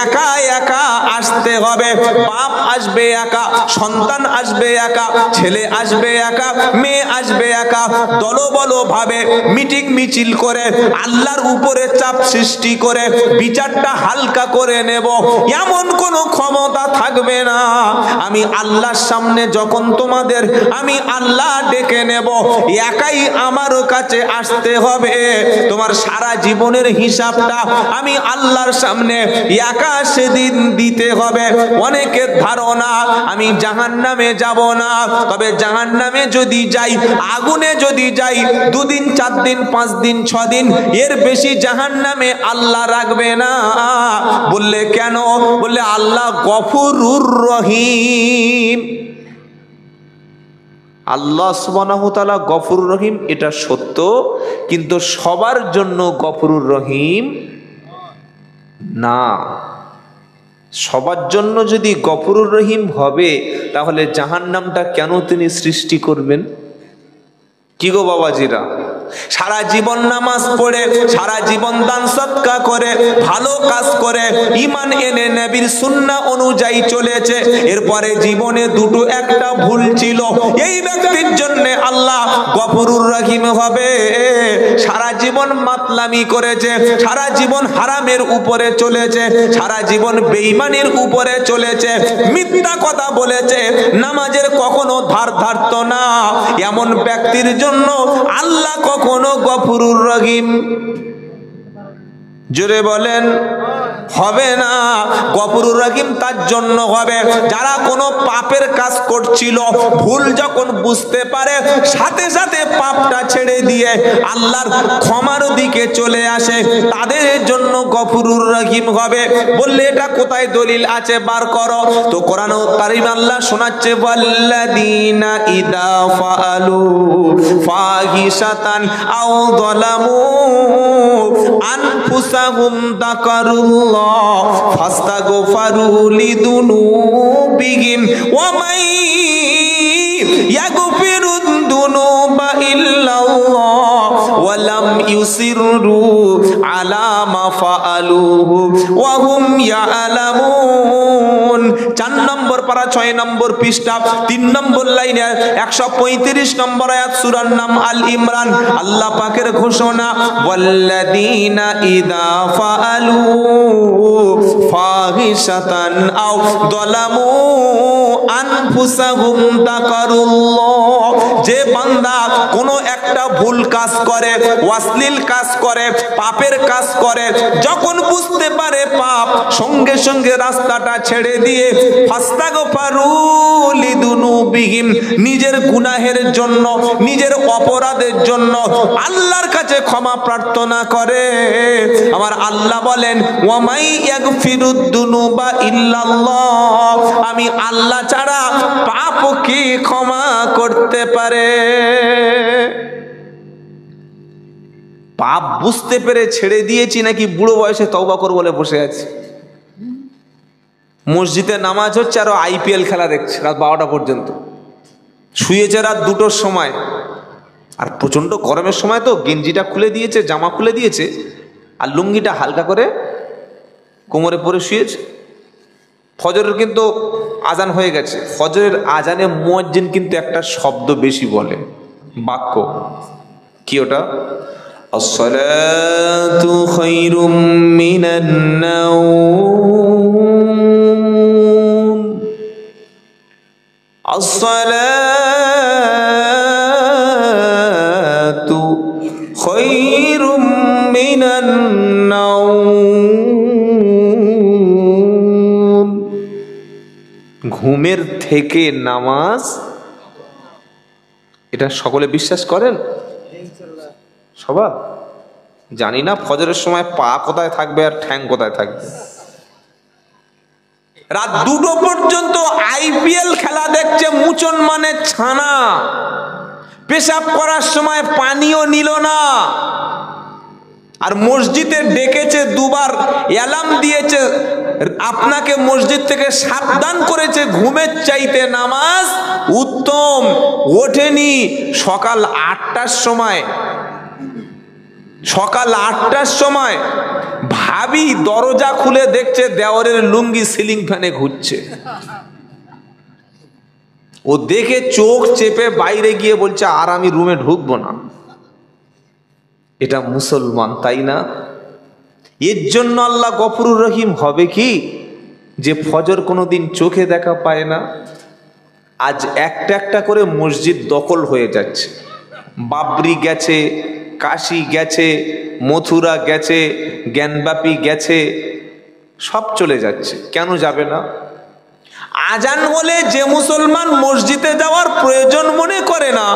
একা একা আসতে হবে। বাপ আসবে একা, সন্তান আসবে একা, ছেলে আসবে একা, মেয়ে আসবে একা। দলবল ভাবে মিটিং মিছিল করে আল্লাহর উপরে চাপ সৃষ্টি করে বিচারটা হালকা করে নেব, এমন কোনো ক্ষমতা থাকবে না। আমি আল্লাহর সামনে যখন তোমাদের আমি আল্লাহ ডেকে নেব, একাই আমার কাছে আসতে হবে। তোমার সারা জীবনের হিসাবটা আমি আল্লাহর সামনে একা সেদিন দিতে হবে। অনেকের ধারণা আমি জাহান্নামে যাব না, তবে জাহান্নামে যদি যাই, আগুনে যদি যাই, 2 দিন 4 দিন 5 দিন 6 দিন, এর বেশি জাহান্নামে আল্লাহ রাখবে না। বললে কেন? বললে আল্লাহ গফুরুর রহিম। আল্লাহ সুবহানাহু ওয়া তাআলা গফুরুর রহিম, এটা সত্য, কিন্তু সবার জন্য গফুরুর রহিম না। সবার জন্য যদি গফুরুর রহিম হবে, তাহলে জাহান্নামটা কেন তিনি সৃষ্টি করবেন? কি গো বাবাজিরা, সারা জীবন নামাজ পড়ে, সারা জীবন দান সদকা করে, ভালো কাজ করে, ঈমান এনে নবীর সুন্নাহ অনুযায়ী চলেছে, এরপরে জীবনে দুটো একটা ভুল ছিল, এই ব্যক্তির জন্য আল্লাহ গফুরুর রহিম হবে? সারা জীবন মাতলামি করেছে, সারা জীবন হারামের উপরে চলেছে, সারা জীবন বেঈমানের উপরে চলেছে, মিথ্যা কথা বলেছে, নামাজের কখনো ধার ধারতো না, এমন ব্যক্তির জন্য আল্লাহ কখনো গফুরুর রহিম জোরে বলেন হবে না। গফুরুর রহিম তার জন্য হবে যারা কোনো পাপের কাজ করছিল, ভুল যখন বুঝতে পারে, সাথে সাথে পাপটা ছেড়ে দিয়ে আল্লাহর ক্ষমার দিকে চলে আসে, তাদের জন্য গফুরুর রহিম হবে। বললে এটা কোথায় দলিল আছে, বার করো তো। কোরআন কারীম আল্লাহ শোনাচ্ছে, ওয়াল্লাযীনা ইযা ফাআলু ফাহিশাতান আও যালামু আনফুসাহুম যাকারুল্লাহ ফাস্তাগফারু লিযুনুবিহিম ওয়া মান ইয়াগফিরুদ যুনুবা ইল্লাল্লাহ ওয়া লাম ইউসিররু আলা মা ফাআলুহু ওয়া হুম ইয়ালামুন। সূরা 6 নম্বর পৃষ্ঠা 3 নম্বর লাইনে 135 নম্বর আয়াত সূরার নাম আল ইমরান। আল্লাহ পাকের ঘোষণা, ওয়াল্লাযীনা ইযা ফাআলু ফাহিশাতান আও যালামু আনফুসাহুম যাকারুল্লাহ। যে বান্দা কোনো একটা ভুল কাজ করে, অশ্লীল কাজ করে, পাপের কাজ করে, যখন বুঝতে পারে পাপ, সঙ্গে সঙ্গে রাস্তাটা ছেড়ে দিয়ে ফাস্তাগফারু লিযুনুবিহিম, নিজের গুনাহের জন্য, নিজের অপরাধের জন্য আল্লাহর কাছে ক্ষমা প্রার্থনা করে। আমার আল্লাহ বলেন, ওয়ামাই ইয়াগফিরুদ দুনুবা ইল্লাল্লাহ, আমি আল্লাহ ছাড়া পাপ কি ক্ষমা করতে পারে? পাপ বুঝতে পেরে ছেড়ে দিয়েছি নাকি বুড়ো বয়সে তওবা করব বলে বসে আছি? মসজিদে নামাজ হচ্ছে আর আইপিএল খেলা দেখছে রাত 12টা পর্যন্ত, শুয়েছে রাত 2টোর সময়, আর প্রচন্ড গরমের সময় তো গেঞ্জিটা খুলে দিয়েছে, জামা খুলে দিয়েছে, আর লুঙ্গিটা হালকা করে কোমরে পরে শুয়েছে। ফজরের কিন্তু আজান হয়ে গেছে, ফজরের আজানে মুয়াজ্জিন কিন্তু একটা শব্দ বেশি বলে, বাক্য কি ওটা? আসসালাতু খায়রুম মিনান নাওম, আসসালাতু খায়রুম মিনান নাওম, ঘুমের থেকে নামাজ। এটা সকলে বিশ্বাস করেন? সবাই জানি না ফজরের সময় পা কোথায় থাকবে আর ঠ্যাং কোথায় থাকবে। রাত 2টো পর্যন্ত আইপিএল খেলা দেখছে মুসলমানের ছানা, পেশাব করার সময় পানিও নিল না, আর মসজিদে ডেকেছে, দুবার অ্যালার্ম দিয়েছে, আপনাকে মসজিদ থেকে সাবধান করেছে, ঘুমের চাইতে নামাজ উত্তম। ওঠেনি সকাল 8টার সময়, সকাল 8টার সময় ভাবি দরজা খুলে দেখছে দেওরের লুঙ্গি সিলিং ফ্যানে ঘুরছে। ও দেখে চোখ চেপে বাইরে গিয়ে বলছে, আর আমি রুমে ঢুকবো না। এটা মুসলমান, তাই না? এর জন্য আল্লাহ গফুরুর রহিম হবে কি, যে ফজর কোনোদিন চোখে দেখা পায় না। আজ একটা একটা করে মসজিদ দখল হয়ে যাচ্ছে। বাবরি গেছে, কাশী গেছে, মথুরা গেছে, জ্ঞানব্যাপী গেছে, সব চলে যাচ্ছে। কেন যাবে না? আজান হলে যে মুসলমান মসজিদে যাওয়ার প্রয়োজন মনে করে না,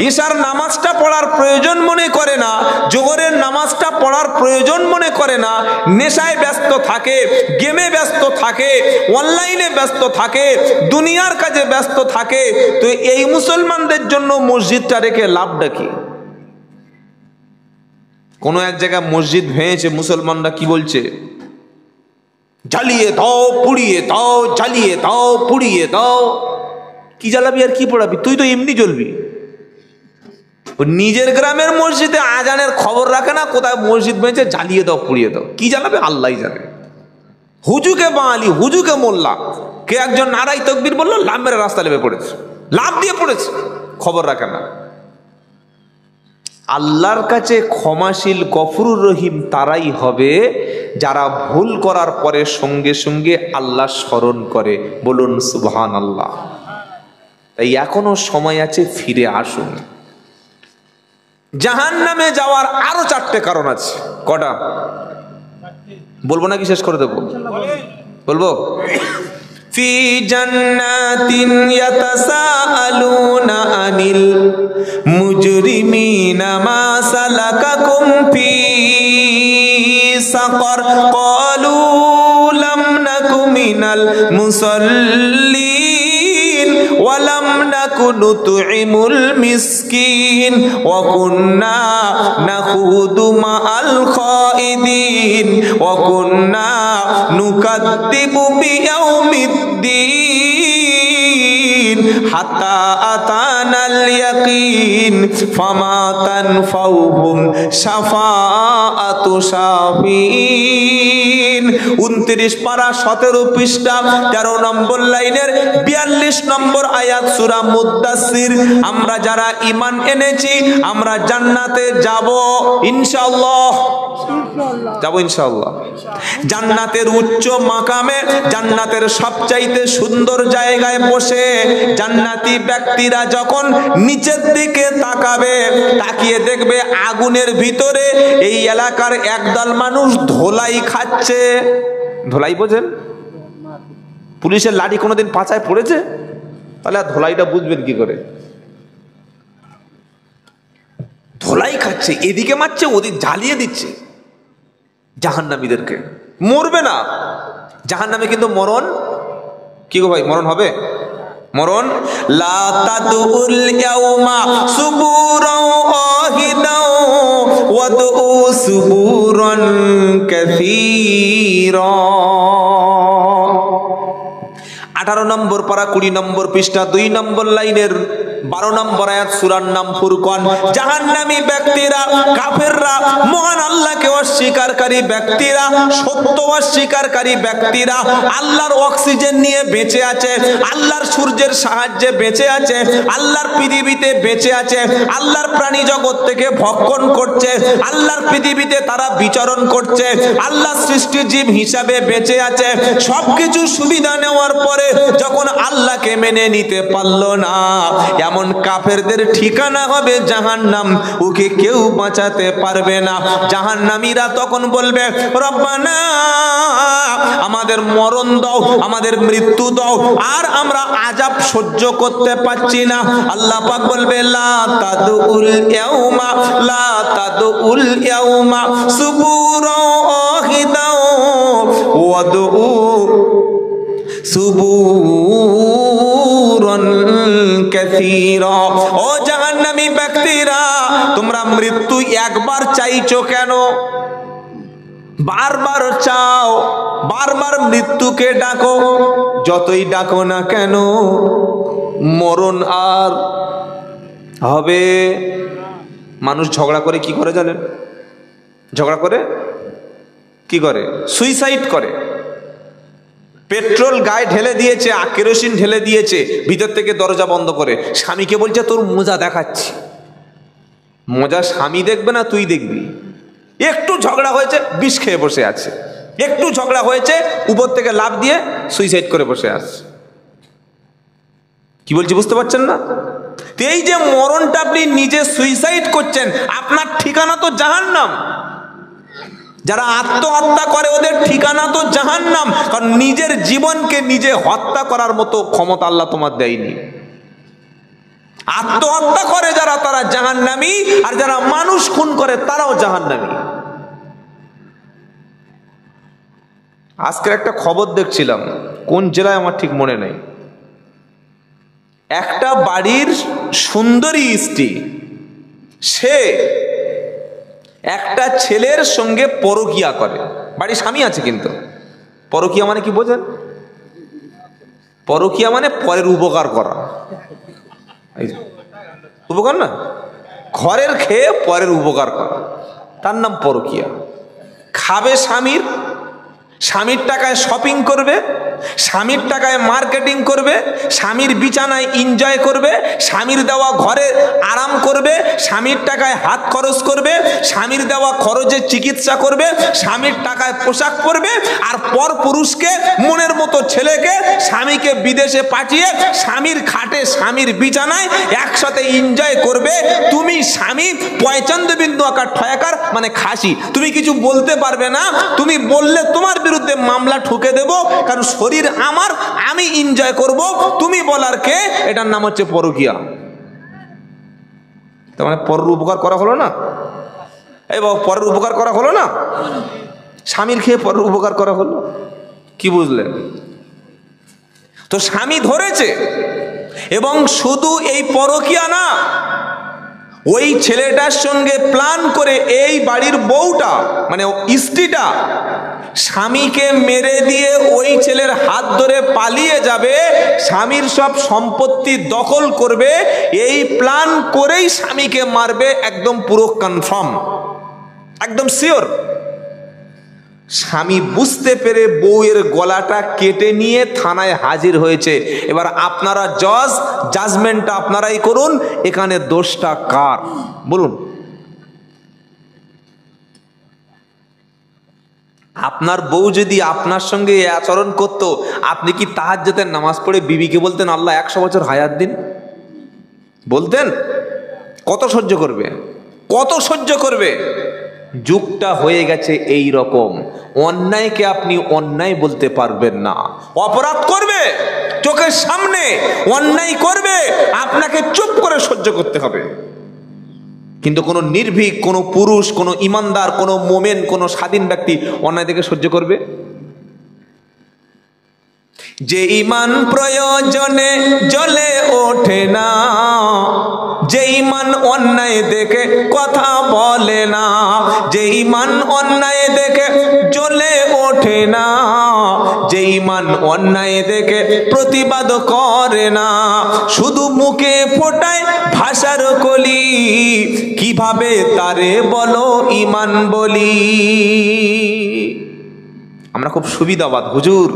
ঈশার নামাজটা পড়ার প্রয়োজন মনে করে না, জোহরের নামাজটা পড়ার প্রয়োজন মনে করে না, নেশায় ব্যস্ত থাকে, গেমে ব্যস্ত থাকে, অনলাইনে ব্যস্ত থাকে, দুনিয়ার কাজে ব্যস্ত থাকে, তো এই মুসলমানদের জন্য মসজিদটা রেখে লাভটা কি? কোনো এক জায়গায় মসজিদ ভেঙেছে, মুসলমানরা কি বলছে? জ্বালিয়ে দাও, পুড়িয়ে দাও, জ্বালিয়ে দাও, পুড়িয়ে দাও। কি জ্বালাবি আর কি পড়াবি? তুই তো এমনি জ্বলবি। নিজের গ্রামের মসজিদে আজানের খবর রাখে না, কোথায় মসজিদ ভেঙেছে, জ্বালিয়ে দাও, পুড়িয়ে দাও। কি জ্বালাবে আল্লাহই জানে। হুজুকে বাঙালি, হুজুকে মোল্লা, কে একজন নারাই তকবীর বললো, লাভ মেরে রাস্তা লেবে পড়েছে, লাভ দিয়ে পড়েছে, খবর রাখে না। আল্লাহর কাছে ক্ষমাশীল গফুরুর রহিম তারাই হবে যারা ভুল করার পরে সঙ্গে সঙ্গে আল্লাহ স্মরণ করে। বলুন সুবহানাল্লাহ। তাই এখনো সময় আছে, ফিরে আসুন। জাহান্নামে যাওয়ার আরো 4টে কারণ আছে। কটা বলবো নাকি শেষ করে দেবো? বলবো। ফি জান্নাতিন ইয়াতাসাআলুনা আনিল মুজরিমিনা মা সালাকাকুম ফি সাকার ক্বালু লাম নাকু মিনাল মুসাল্লিন ওয়া লাম নাকু নুতইমুল মিসকিন ওয়া কুন্না নাখুদু মাআল খাইদিন ওয়া কুন্না নুকাদ্দিবু বিয়াউমিদ্দিন হাত্তা আতানাল ইয়াকিন ফামা তানফাউহুম শাফাআতু শাফিন। 29 পারা 17 পৃষ্ঠা 13 নম্বর লাইনের 42 নম্বর আয়াত সূরা মুদ্দাসসির। আমরা যারা ঈমান এনেছি আমরা জান্নাতে যাব ইনশাআল্লাহ, যাব ইনশাআল্লাহ। জান্নাতের উচ্চ মাকামে, জান্নাতের সবচাইতে সুন্দর জায়গায় বসে জান্নাতি ব্যক্তিরা যখন নিচের দিকে তাকাবে, তাকিয়ে দেখবে আগুনের ভিতরে এই এলাকার একদল মানুষ ধোলাই খাচ্ছে। ধোলাই বোঝেন? পুলিশের লাঠি কোনোদিন পাছায় পড়েছে? তাহলে ধোলাইটা বুঝবেন কি করে? ধোলাই খাচ্ছে, এদিকে মারছে, ওদিক জ্বালিয়ে দিচ্ছে জাহান্নামীদেরকে। মরবে না জাহান্নামে, কিন্তু মরণ কি গো ভাই? মরণ হবে মরণ। লা তাদুল ইয়াউমা সুবুরান ওয়াহিদাও ওয়াদউ সুবুরান কাসীরা। 18 নম্বর পারা 20 নম্বর পৃষ্ঠা 2 নম্বর লাইনের 12 নম্বর আয়াত সূরার নাম ফুরকান। জাহান্নামী ব্যক্তিরা, কাফেররা, মহান আল্লাহকে অস্বীকারকারী ব্যক্তিরা, সত্য অস্বীকারকারী ব্যক্তিরা আল্লাহর অক্সিজেন নিয়ে বেঁচে আছে, আল্লাহর সূর্যের সাহায্যে বেঁচে আছে, আল্লাহর পৃথিবীতে বেঁচে আছে, আল্লাহর প্রাণী জগৎ থেকে ভক্ষণ করছে, আল্লাহর পৃথিবীতে তারা বিচরণ করছে, আল্লাহ সৃষ্টি জীব হিসাবে বেঁচে আছে। সবকিছু সুবিধা নেওয়ার পরে যখন আল্লাহকে মেনে নিতে পারলো না, এমন কাফেরদের ঠিকানা হবে জাহান্নাম, ওকে কেউ বাঁচাতে পারবে না। জাহান্নামীরা তখন বলবে, রব্বানা আমাদের মরণ দাও, আমাদের মৃত্যু দাও, আর আমরা আযাব সহ্য করতে পারছি না। আল্লাহ পাক বলবে, লা তাদউল ইয়াউমা, লা তাদউল ইয়াউমা সুবুরান ওয়াহিদাও ওয়াদউ সুবুরান কাসীরা। ও জাহান্নামী ব্যক্তিরা, তোমরা মৃত্যু একবার চাইছো কেন? বারবার চাও, বারবার মৃত্যুকে ডাকো, যতই ডাকো না কেন মরণ আর হবে। মানুষ ঝগড়া করে কি করে জানেন? ঝগড়া করে কি করে? সুইসাইড করে। পেট্রোল গায়ে ঢেলে দিয়েছে, কেরোসিন ঢেলে দিয়েছে, ভিতর থেকে দরজা বন্ধ করে স্বামীকে বলছে তোর মোজা দেখাচ্ছি। মোজা স্বামী দেখবে না তুই দেখবি। একটু ঝগড়া হয়েছে বিষ খেয়ে বসে আছে, একটু ঝগড়া হয়েছে উপর থেকে লাফ দিয়ে সুইসাইড করে বসে আছে। কি বলছি বুঝতে পারছেন না? এই যে মরণটা আপনি নিজে সুইসাইড করছেন, আপনার ঠিকানা তো জাহান্নাম। যারা আত্মহত্যা করে ওদের ঠিকানা তো জাহান্নাম, কারণ নিজের জীবনকে নিজে হত্যা করার মতো ক্ষমতা আল্লাহ তোমার দেয়নি। আত্মহত্যা করে যারা, তারা জাহান্নামী, আর যারা মানুষ খুন করে তারাও জাহান্নামী। আজকের একটা খবর দেখছিলাম, কোন জেলায় আমার ঠিক মনে নেই। একটা বাড়ির সুন্দরী স্ত্রী, সে একটা ছেলের সঙ্গে পরকীয়া করে। বাড়ির স্বামী আছে কিন্তু পরকীয়া মানে কি বোঝেন? পরকীয়া মানে পরের উপকার করা। উপকার না, ঘরের খেয়ে পরের উপকার করা, তার নাম পরকীয়া। খাবে স্বামীর, স্বামীর টাকায় শপিং করবে, স্বামীর টাকায় মার্কেটিং করবে, স্বামীর বিছানায় এনজয় করবে, স্বামীর দেওয়া ঘরে আরাম করবে, স্বামীর টাকায় হাত খরচ করবে, স্বামীর দেওয়া খরচে চিকিৎসা করবে, স্বামীর টাকায় পোশাক পরবে, আর পর পুরুষকে, মনের মতো ছেলেকে, স্বামীকে বিদেশে পাঠিয়ে স্বামীর খাটে, স্বামীর বিছানায় একসাথে এনজয় করবে। তুমি স্বামী পয়চন্দ বিন্দু আকার ঠয়াকার মানে খাসি, তুমি কিছু বলতে পারবে না। তুমি বললে তোমার বিরুদ্ধে মামলা ঠুকে দেব, কারণ শরীর আমার, আমি এনজয় করব, তুমি বলার কে? এটার নাম হচ্ছে পরকীয়া। তার মানে পরের উপকার করা হলো না? এই বাবা, পরের উপকার করা হলো না? স্বামীর খেয়ে পরের উপকার করা হলো। কি বুঝলেন? তো স্বামী ধরেছে, এবং শুধু এই পরকীয়া না, ওই ছেলেটার সঙ্গে প্ল্যান করে এই বাড়ির বউটা মানে স্ত্রীটা স্বামীকে মেরে দিয়ে ওই ছেলের হাত ধরে পালিয়ে যাবে। স্বামীর সব সম্পত্তি দখল করবে, এই প্ল্যান করেই স্বামীকে মারবে, একদম পুরো কনফার্ম, একদম শিওর। স্বামী বুঝতে পেরে বউয়ের গলাটা কেটে নিয়ে থানায় হাজির হয়েছে। এবার আপনারা জাজমেন্টটা আপনারাই করুন, এখানে দোষটা কার বলুন। আপনার বউ যদি আপনার সঙ্গে আচরণ করত, আপনি কি তাহাজ্জুদের নামাজ পড়ে বিবিকে বলতেন আল্লাহ 100 বছর হায়াত দিন? বলতেন? কত সহ্য করবে, কত সহ্য করবে? যুগটা হয়ে গেছে এই রকম। অন্যায়কে আপনি অন্যায় বলতে পারবেন না। অপরাধ করবে, চোখের সামনে অন্যায় করবে, আপনাকে চুপ করে সহ্য করতে হবে। কিন্তু কোনো নির্ভীক, কোনো পুরুষ, কোনো ইমানদার, কোনো মোমেন, কোনো স্বাধীন ব্যক্তি অন্যায় থেকে সহ্য করবে? যে ইমান প্রয়োজনে জ্বলে ওঠে না, যে ইমান অন্যায় দেখে কথা বলে না, যে ইমান অন্যায় দেখে জ্বলে ওঠে না, যে ইমান অন্যায় দেখে প্রতিবাদ করে না, শুধু মুখে ফোটায় ভাষার কলি, কিভাবে তারে বলো ইমান বলি? আমরা খুব সুবিধাবাদ, হুজুর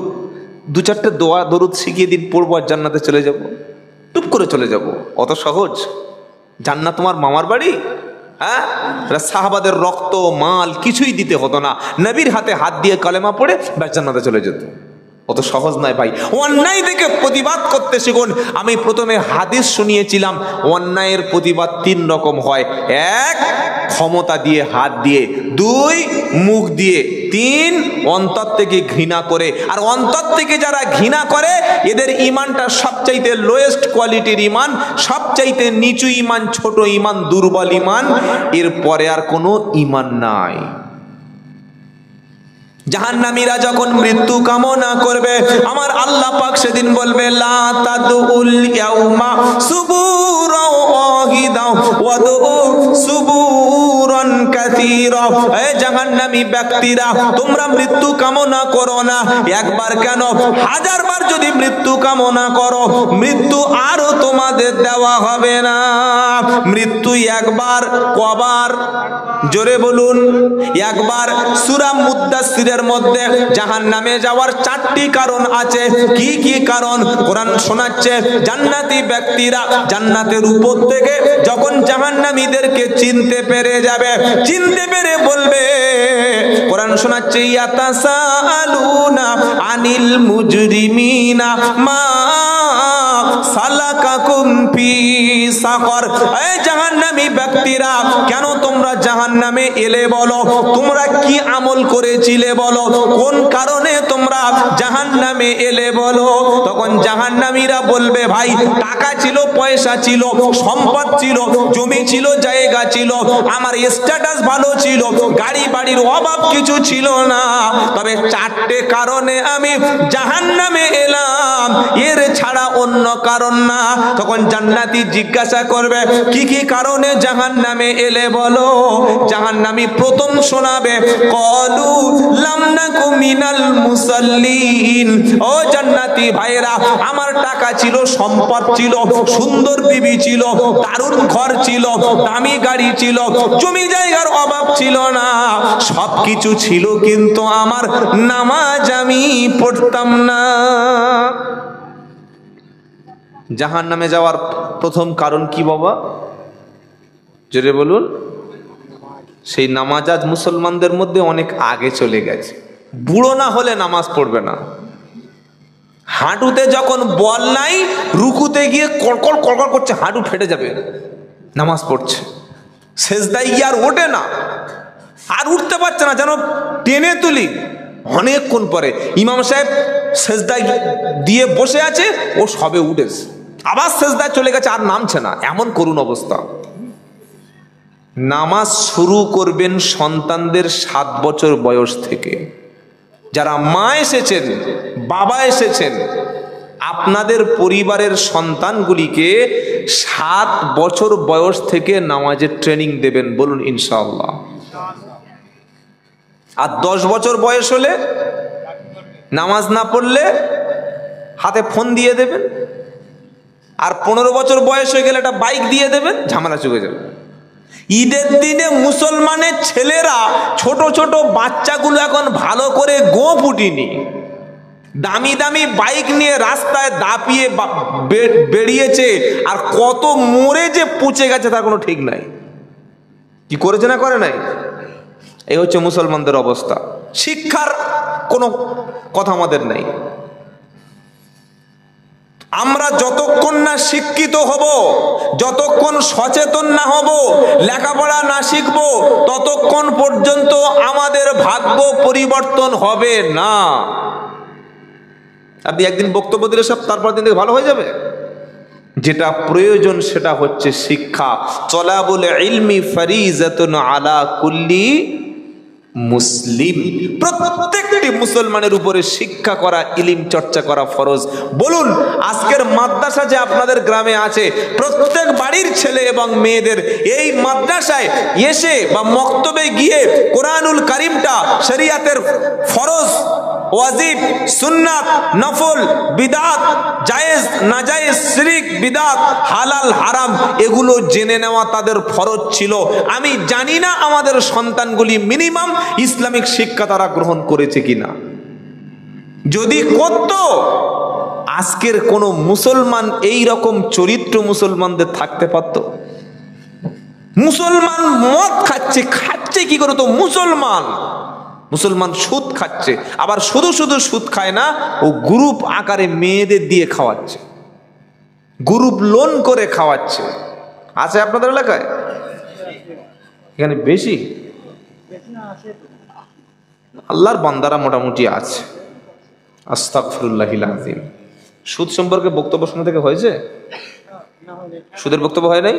2-4টে দোয়া দরুদ শিখিয়ে দিন, পড়বো আর জান্নাতে চলে যাব, টুপ করে চলে যাব। অত সহজ? জান্নাত তোমার মামার বাড়ি? হ্যাঁ, সাহাবাদের রক্ত মাল কিছুই দিতে হতো না, নবীর হাতে হাত দিয়ে কালেমা পড়ে ব্যাস জান্নাতে চলে যেত। অত সহজ নয় ভাই। অন্যায় দেখে প্রতিবাদ করতে শিখুন। আমি প্রথমে হাদিস শুনিয়েছিলাম, অন্যায়ের প্রতিবাদ 3 রকম হয়। 1 ক্ষমতা দিয়ে, হাত দিয়ে। 2 মুখ দিয়ে। 3 অন্তর থেকে ঘৃণা করে। আর অন্তর থেকে যারা ঘৃণা করে এদের ইমানটা সবচাইতে লোয়েস্ট কোয়ালিটির ইমান, সবচাইতে নিচু ইমান, ছোট ইমান, দুর্বল ইমান, এরপরে আর কোনো ইমান নাই। জাহান্নামীরা যখন মৃত্যু কামনা করবে, আমার আল্লাহ পাক সেদিন বলবে লা তাদউল ইয়াউমা সুবুরা ওয়াহিদা ওয়াদউ সুবুরান কাসীরা। হে জাহান্নামী ব্যক্তিরা, তোমরা মৃত্যু কামনা করো না একবার কেন, 1000 বার যদি মৃত্যু কামনা করো, মৃত্যু আরো তোমাদের দেওয়া হবে না। মৃত্যু একবার, কবার? জোরে বলুন। একবার। সূরা মুদ্দাসসিরের মধ্যে জাহান্নামে যাওয়ার 4টি কারণ আছে। কি কি কারণ? কোরআন শোনাচ্ছে, জান্নাতি ব্যক্তিরা জান্নাতের উপর থেকে যখন জাহান্নামীদেরকে চিনতে পেরে যাবে, চিনতে পেরে বলবে, কোরআন শোনাচ্ছে, ইয়াতাসাআলুনা আনিল মুজরিমিনা মা সালাকাকুম ফি সাকর। এই জাহান্নামী ব্যক্তিরা, কেন তোমরা জাহান্নামে এলে বলো? তোমরা কি আমল করেছিলে বলো? কোন কারণে তোমরা জাহান্নামে এলে বলো? তখন জাহান্নামীরা বলবে, ভাই টাকা ছিল, পয়সা ছিল, সম্পদ ছিল, জমি ছিল, জায়গা ছিল, আমার স্ট্যাটাস ভালো ছিল, গাড়ি বাড়ির অভাব কিছু ছিল না, তবে 4টে কারণে আমি জাহান্নামে এলাম, এর ছাড়া অন্য কারণ না। তখন জান্নাতি জিজ্ঞাসা করবে, কি কি কারণে জাহান্নামে এলে বলো? জাহান্নামী প্রথম শোনাবে, ক্বালু লাম নাকু মিনাল মুসাল্লিন। ও জান্নাতি ভাইরা, আমার টাকা ছিল, সম্পদ ছিল, সুন্দর বিবি ছিল, দারুণ ঘর ছিল, দামি গাড়ি ছিল, জমি জায়গার অভাব ছিল না, সবকিছু ছিল, কিন্তু আমার নামাজ আমি পড়তাম না। জাহান্নামে যাওয়ার প্রথম কারণ কি বাবা? জোরে বলুন। সেই নামাজ আজ মুসলমানদের মধ্যে অনেক আগে চলে গেছে। বুড়ো না হলে নামাজ পড়বে না। হাঁটুতে যখন বল নাই, রুকুতে গিয়ে কড়কড় কড়কড় করছে, হাঁটু ফেটে যাবে, নামাজ পড়ছে। সেজদায় গিয়ে আর ওঠে না, আর উঠতে পারছে না, যেন টেনে তুলি। অনেকক্ষণ পরে ইমাম সাহেব সেজদায় দিয়ে বসে আছে, ও সবে উঠেছে, আবার সেজদায় চলে গেছে, আর নামছে না। এমন করুণ অবস্থা। নামাজ শুরু করবেন সন্তানদের 7 বছর বয়স থেকে। যারা মা এসেছেন, বাবা এসেছেন, আপনাদের পরিবারের সন্তানগুলিকে 7 বছর বয়স থেকে নামাজের ট্রেনিং দেবেন, বলুন ইনশাআল্লাহ। আর 10 বছর বয়স হলে নামাজ না পড়লে হাতে ফোন দিয়ে দেবেন, আর 15 বছর বয়স হয়ে গেলে একটা বাইক দিয়ে দেবেন, ঝামেলা চুকে যাবে। ঈদের দিনে মুসলমানের ছেলেরা, ছোট ছোট বাচ্চাগুলো এখন ভালো করে গোঁফ উঠিনি, দামি দামি বাইক নিয়ে রাস্তায় দাপিয়ে বেরিয়েছে, আর কত মরে যে পচে গেছে তার কোনো ঠিক নাই। কি করেছে না করে নাই? এই হচ্ছে মুসলমানদের অবস্থা। শিক্ষার কোনো কথা আমাদের নাই। আমরা যতক্ষণ না শিক্ষিত হব, যতক্ষণ সচেতন না হব, লেখাপড়া না শিখব, ততক্ষণ পর্যন্ত আমাদের ভাগ্য পরিবর্তন হবে না। আপনি একদিন বক্তব্য দিলে সব তারপর দিন থেকে ভালো হয়ে যাবে? যেটা প্রয়োজন সেটা হচ্ছে শিক্ষা। তলাবুল ইলমি ফারিজাতুন আলা কুল্লি মুসলিম, প্রত্যেকটি মুসলমানের উপরে শিক্ষা করা, ইলম চর্চা করা ফরজ। বলুন, আজকের মাদ্রাসা যে আপনাদের গ্রামে আছে, প্রত্যেক বাড়ির ছেলে এবং মেয়েদের এই মাদ্রাসায় এসে বা মক্তবে গিয়ে কোরআনুল কারিমটা, শরিয়াতের ফরজ, ওয়াজিব, সুন্নাত, নফল, বিদআত, জায়েজ নাজায়েজ, শিরক, বিদআত, হালাল হারাম এগুলো জেনে নেওয়া তাদের ফরজ ছিল। আমি জানি না আমাদের সন্তানগুলি মিনিমাম ইসলামিক শিক্ষা তারা গ্রহণ করেছে কিনা। যদি করত, আজকের কোন মুসলমান এই রকম চরিত্র মুসলমানদের থাকতে পারত? মুসলমান মদ খাচ্ছে কি করে? তো মুসলমান সুদ খাচ্ছে, আবার শুধু শুধু সুদ খায় না, ও গ্রুপ আকারে মেয়েদের দিয়ে খাওয়াচ্ছে, গ্রুপ লোন করে খাওয়াচ্ছে। আছে আপনাদের এলাকায়? এখানে বেশি? আল্লাহর বান্দারা মোটামুটি আছে। আস্তাগফিরুল্লাহিল আযীম। সুদ সম্পর্কে বক্তব্য শোনা থেকে হয়েছে? সুদের বক্তব্য হয় নাই?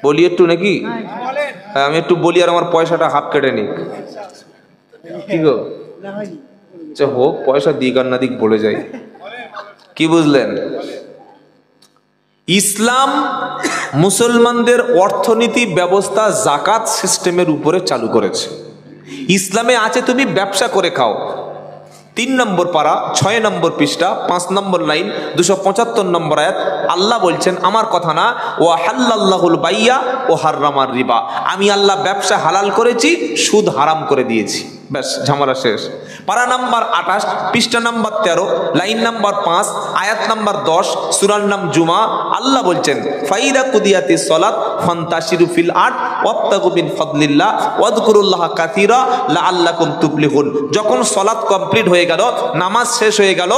বলি একটু নাকি? হ্যাঁ, আমি একটু বলি, আর আমার পয়সাটা হাফ কেটে নিক। কি গো? আচ্ছা হোক, পয়সা দিক আর না দিক বলে যাই। কি বুঝলেন? ইসলাম মুসলমানদের অর্থনীতি ব্যবস্থা জাকাত সিস্টেমের উপরে চালু করেছে। ইসলামে আছে তুমি ব্যবসা করে খাও। 3 নম্বর পারা, 6 নম্বর পৃষ্ঠা, 5 নম্বর লাইন, 275 নম্বর আয়াত। আল্লাহ বলছেন, আমার কথা না, ওয়া হাল্লাল্লাহুল বাইয়া ও হাররামার রিবা, আমি আল্লাহ ব্যবসা হালাল করেছি, সুদ হারাম করে দিয়েছি। ব্যাস, ঝামেলা শেষ। পারা নাম্বার 28, পৃষ্ঠা নাম্বার 13, লাইন নাম্বার 5, আয়াত নাম্বার 10, সূরার নাম জুমা। আল্লাহ বলছেন, ফাইদা কুদিয়াতিস সালাত ফান্তাশিরু ফিল আরদ ওয়াবতাগু মিন ফাদলিল্লাহ ওয়াযকুরুল্লাহা কাসীরা লাআল্লাকুম তুফলিহুন। যখন সালাত কমপ্লিট হয়ে গেল, নামাজ শেষ হয়ে গেল,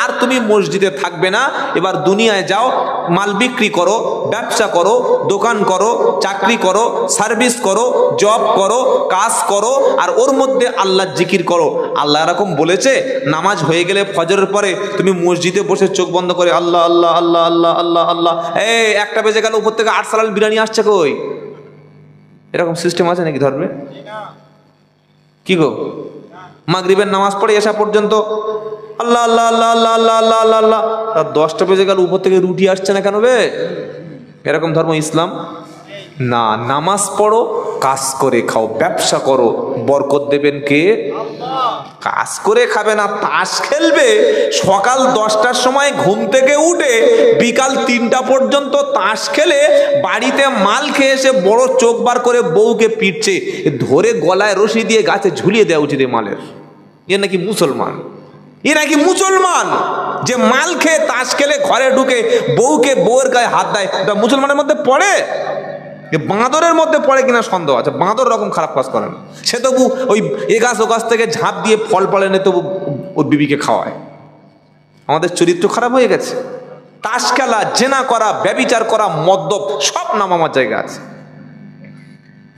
আর তুমি মসজিদে থাকবে না, এবার দুনিয়ায় যাও, মাল বিক্রি করো, ব্যবসা করো, দোকান করো, চাকরি করো, সার্ভিস করো, জব করো, কাজ করো, আর ওর মধ্যে আল্লাহর জিকির করো। আল্লাহ এরকম বলেছে, নামাজ হয়ে গেলে ফজরের পরে তুমি মসজিদে বসে চোখ বন্ধ করে আল্লাহ আল্লাহ আল্লাহ আল্লাহ আল্লাহ আল্লাহ, এই 1টা বেজে গেল, উপর থেকে 8 সালাল বিরিয়ানি আসছে কই? এরকম সিস্টেম আছে নাকি ধর্মে? কি গো? মাগরিবের নামাজ পড়ে আসা পর্যন্ত আল্লাহ আল্লাহ আল্লাহ আল্লাহ আল্লাহ আল্লাহ আল্লাহ আল্লাহ, 10টা বেজে গেল, উপর থেকে রুটি আসছে না কেন বে? এরকম ধর্ম ইসলাম না। নামাজ পড়ো, কাজ করে খাও, ব্যবসা করো, বরকত দেবেন কে? কাজ করে খাবে না, তাস খেলবে, সকাল 10টার সময় ঘুম থেকে উঠে বিকাল 3টা পর্যন্ত তাস খেলে বাড়িতে মাল খেয়ে এসে বড় চোখ বার করে বউকে পিটছে, ধরে গলায় রশি দিয়ে গাছে ঝুলিয়ে দেওয়া উচিত। মালের এ নাকি মুসলমান? এ নাকি মুসলমান যে মাল খেয়ে তাস খেলে ঘরে ঢুকে বউকে, বউয়ের গায়ে হাত দেয়? মুসলমানের মধ্যে পড়ে? বাঁদরের মধ্যে পড়ে কিনা সন্দেহ আছে। বাঁদর রকম খারাপ কাজ করে না, সে তবু ওই এ গাছ ও গাছ থেকে ঝাঁপ দিয়ে ফল পালে নে, তবু ওর বিবিকে খাওয়ায়। আমাদের চরিত্র খারাপ হয়ে গেছে। তাস খেলা, জেনা করা, ব্যভিচার করা, মদ্যপ, সব নাম আমার জায়গা আছে।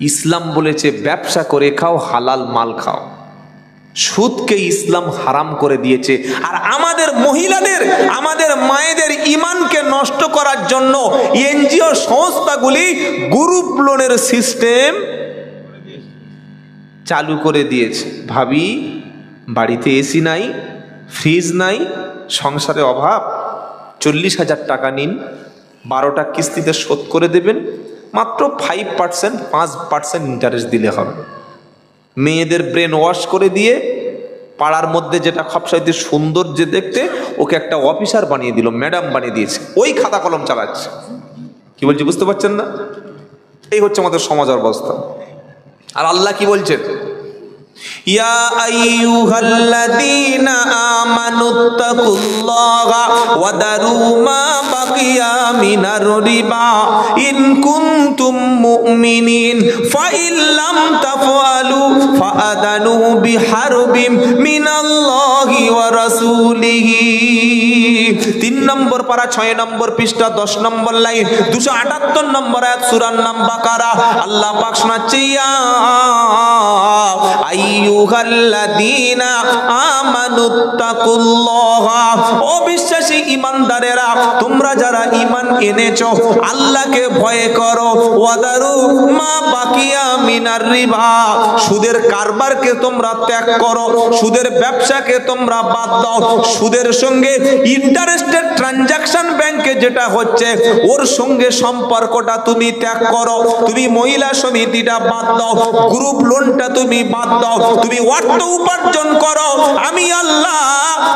ইসলাম বলেছে ব্যবসা করে খাও, হালাল মাল খাও। সুদকে ইসলাম হারাম করে দিয়েছে। আর আমাদের মহিলাদের, আমাদের মায়েদের ইমানকে নষ্ট করার জন্য এনজিও সংস্থাগুলি গ্রুপ লোনের সিস্টেম চালু করে দিয়েছে। ভাবি, বাড়িতে এসি নাই, ফ্রিজ নাই, সংসারে অভাব, 40,000 টাকা নিন, 12টা কিস্তিতে শোধ করে দেবেন, মাত্র 5% ইন্টারেস্ট দিলে হবে। মেয়েদের ব্রেন ওয়াশ করে দিয়ে পাড়ার মধ্যে যেটা সবচাইতে সুন্দর যে দেখতে, ওকে একটা অফিসার বানিয়ে দিল, ম্যাডাম বানিয়ে দিয়েছে, ওই খাতা কলম চালাচ্ছে। কি বলছি বুঝতে পারছেন না? এই হচ্ছে আমাদের সমাজ অবস্থা। আর আল্লাহ কি বলছেন? ইয়া আইয়ুহাল্লাযীনা আমানুত্তাকুল্লাহা ওয়া দারু মা বাকিয়া মিনার রিবা ইন কুনতুম মুমিনিন ফাইন লাম তাফআলু ফাআদানু বিহারবিম মিনাল্লাহি ওয়া রাসূলিহি। 3 নম্বর পারা 6 নম্বর পৃষ্ঠা 10 নম্বর লাইন 278 নম্বর আয়াত সূরার নাম বাকারা। আল্লাহ পাক শোনাচ্ছে, ইয়া আইয়ুহাল্লাযীনা আমানুত্তাকুল্লাহা, ও বিশ্বাসী ঈমানদারেরা, তোমরা যারা ঈমান এনেছো আল্লাহকে ভয় করো। ওয়াদারু মা বাকিয়া মিনার রিবা, সুদের কারবারকে তোমরা ত্যাগ করো, সুদের ব্যবসাকে তোমরা বাদ দাও, সুদের সঙ্গে ইন্টারেস্টেড ট্রানজাকশন ব্যাংকে যেটা হচ্ছে ওর সঙ্গে সম্পর্কটা তুমি ত্যাগ করো, তুমি মহিলা সমিতিটা বাদ দাও, গ্রুপ লোনটা তুমি বাদ দাও, তুমি অর্থ উপার্জন করো। আমি আল্লাহ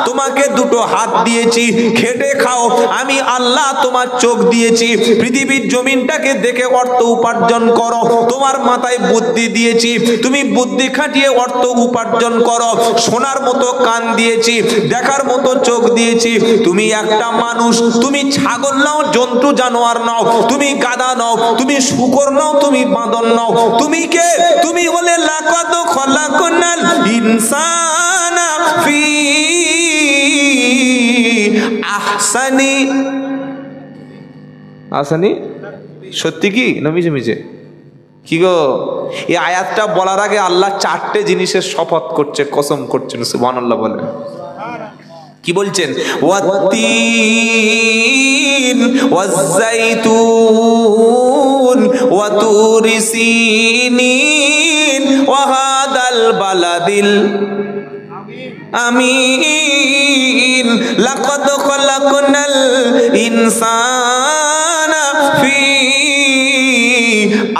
তোমাকে দুটো হাত দিয়েছি, খেটে খাও। আমি আল্লাহ তোমার চোখ দিয়েছি, পৃথিবীর জমিনটাকে দেখে অর্থ উপার্জন করো। তোমার মাথায় বুদ্ধি দিয়েছি, তুমি বুদ্ধি খাটিয়ে অর্থ উপার্জন করো। শোনার মতো কান দিয়েছি, দেখার মতো চোখ দিয়েছি। তুমি একটা মানুষ, তুমি ছাগল নাও, জন্তু জানোয়ার নাও, তুমি গাধা নাও, তুমি শূকর নাও, তুমি বাঁদর নাও, তুমি কে? তুমি হলে লাকাদ খলাকনাল ইনসানা ফি আহসানি সত্যি কি না মিছে মিছে? কি গো, এই আয়াতটা বলার আগে আল্লাহ 4টে জিনিসের শপথ করছে, কসম করছেন। সুবহানাল্লাহ বলে কি বলছেন? ওয়াত্তিন ওয়াজ্জাইতুন ওয়া তুরি সিনিন ওয়া হাদাল বালাদিল আমিন লাকাদ খালাকনাল ইনসানা ফি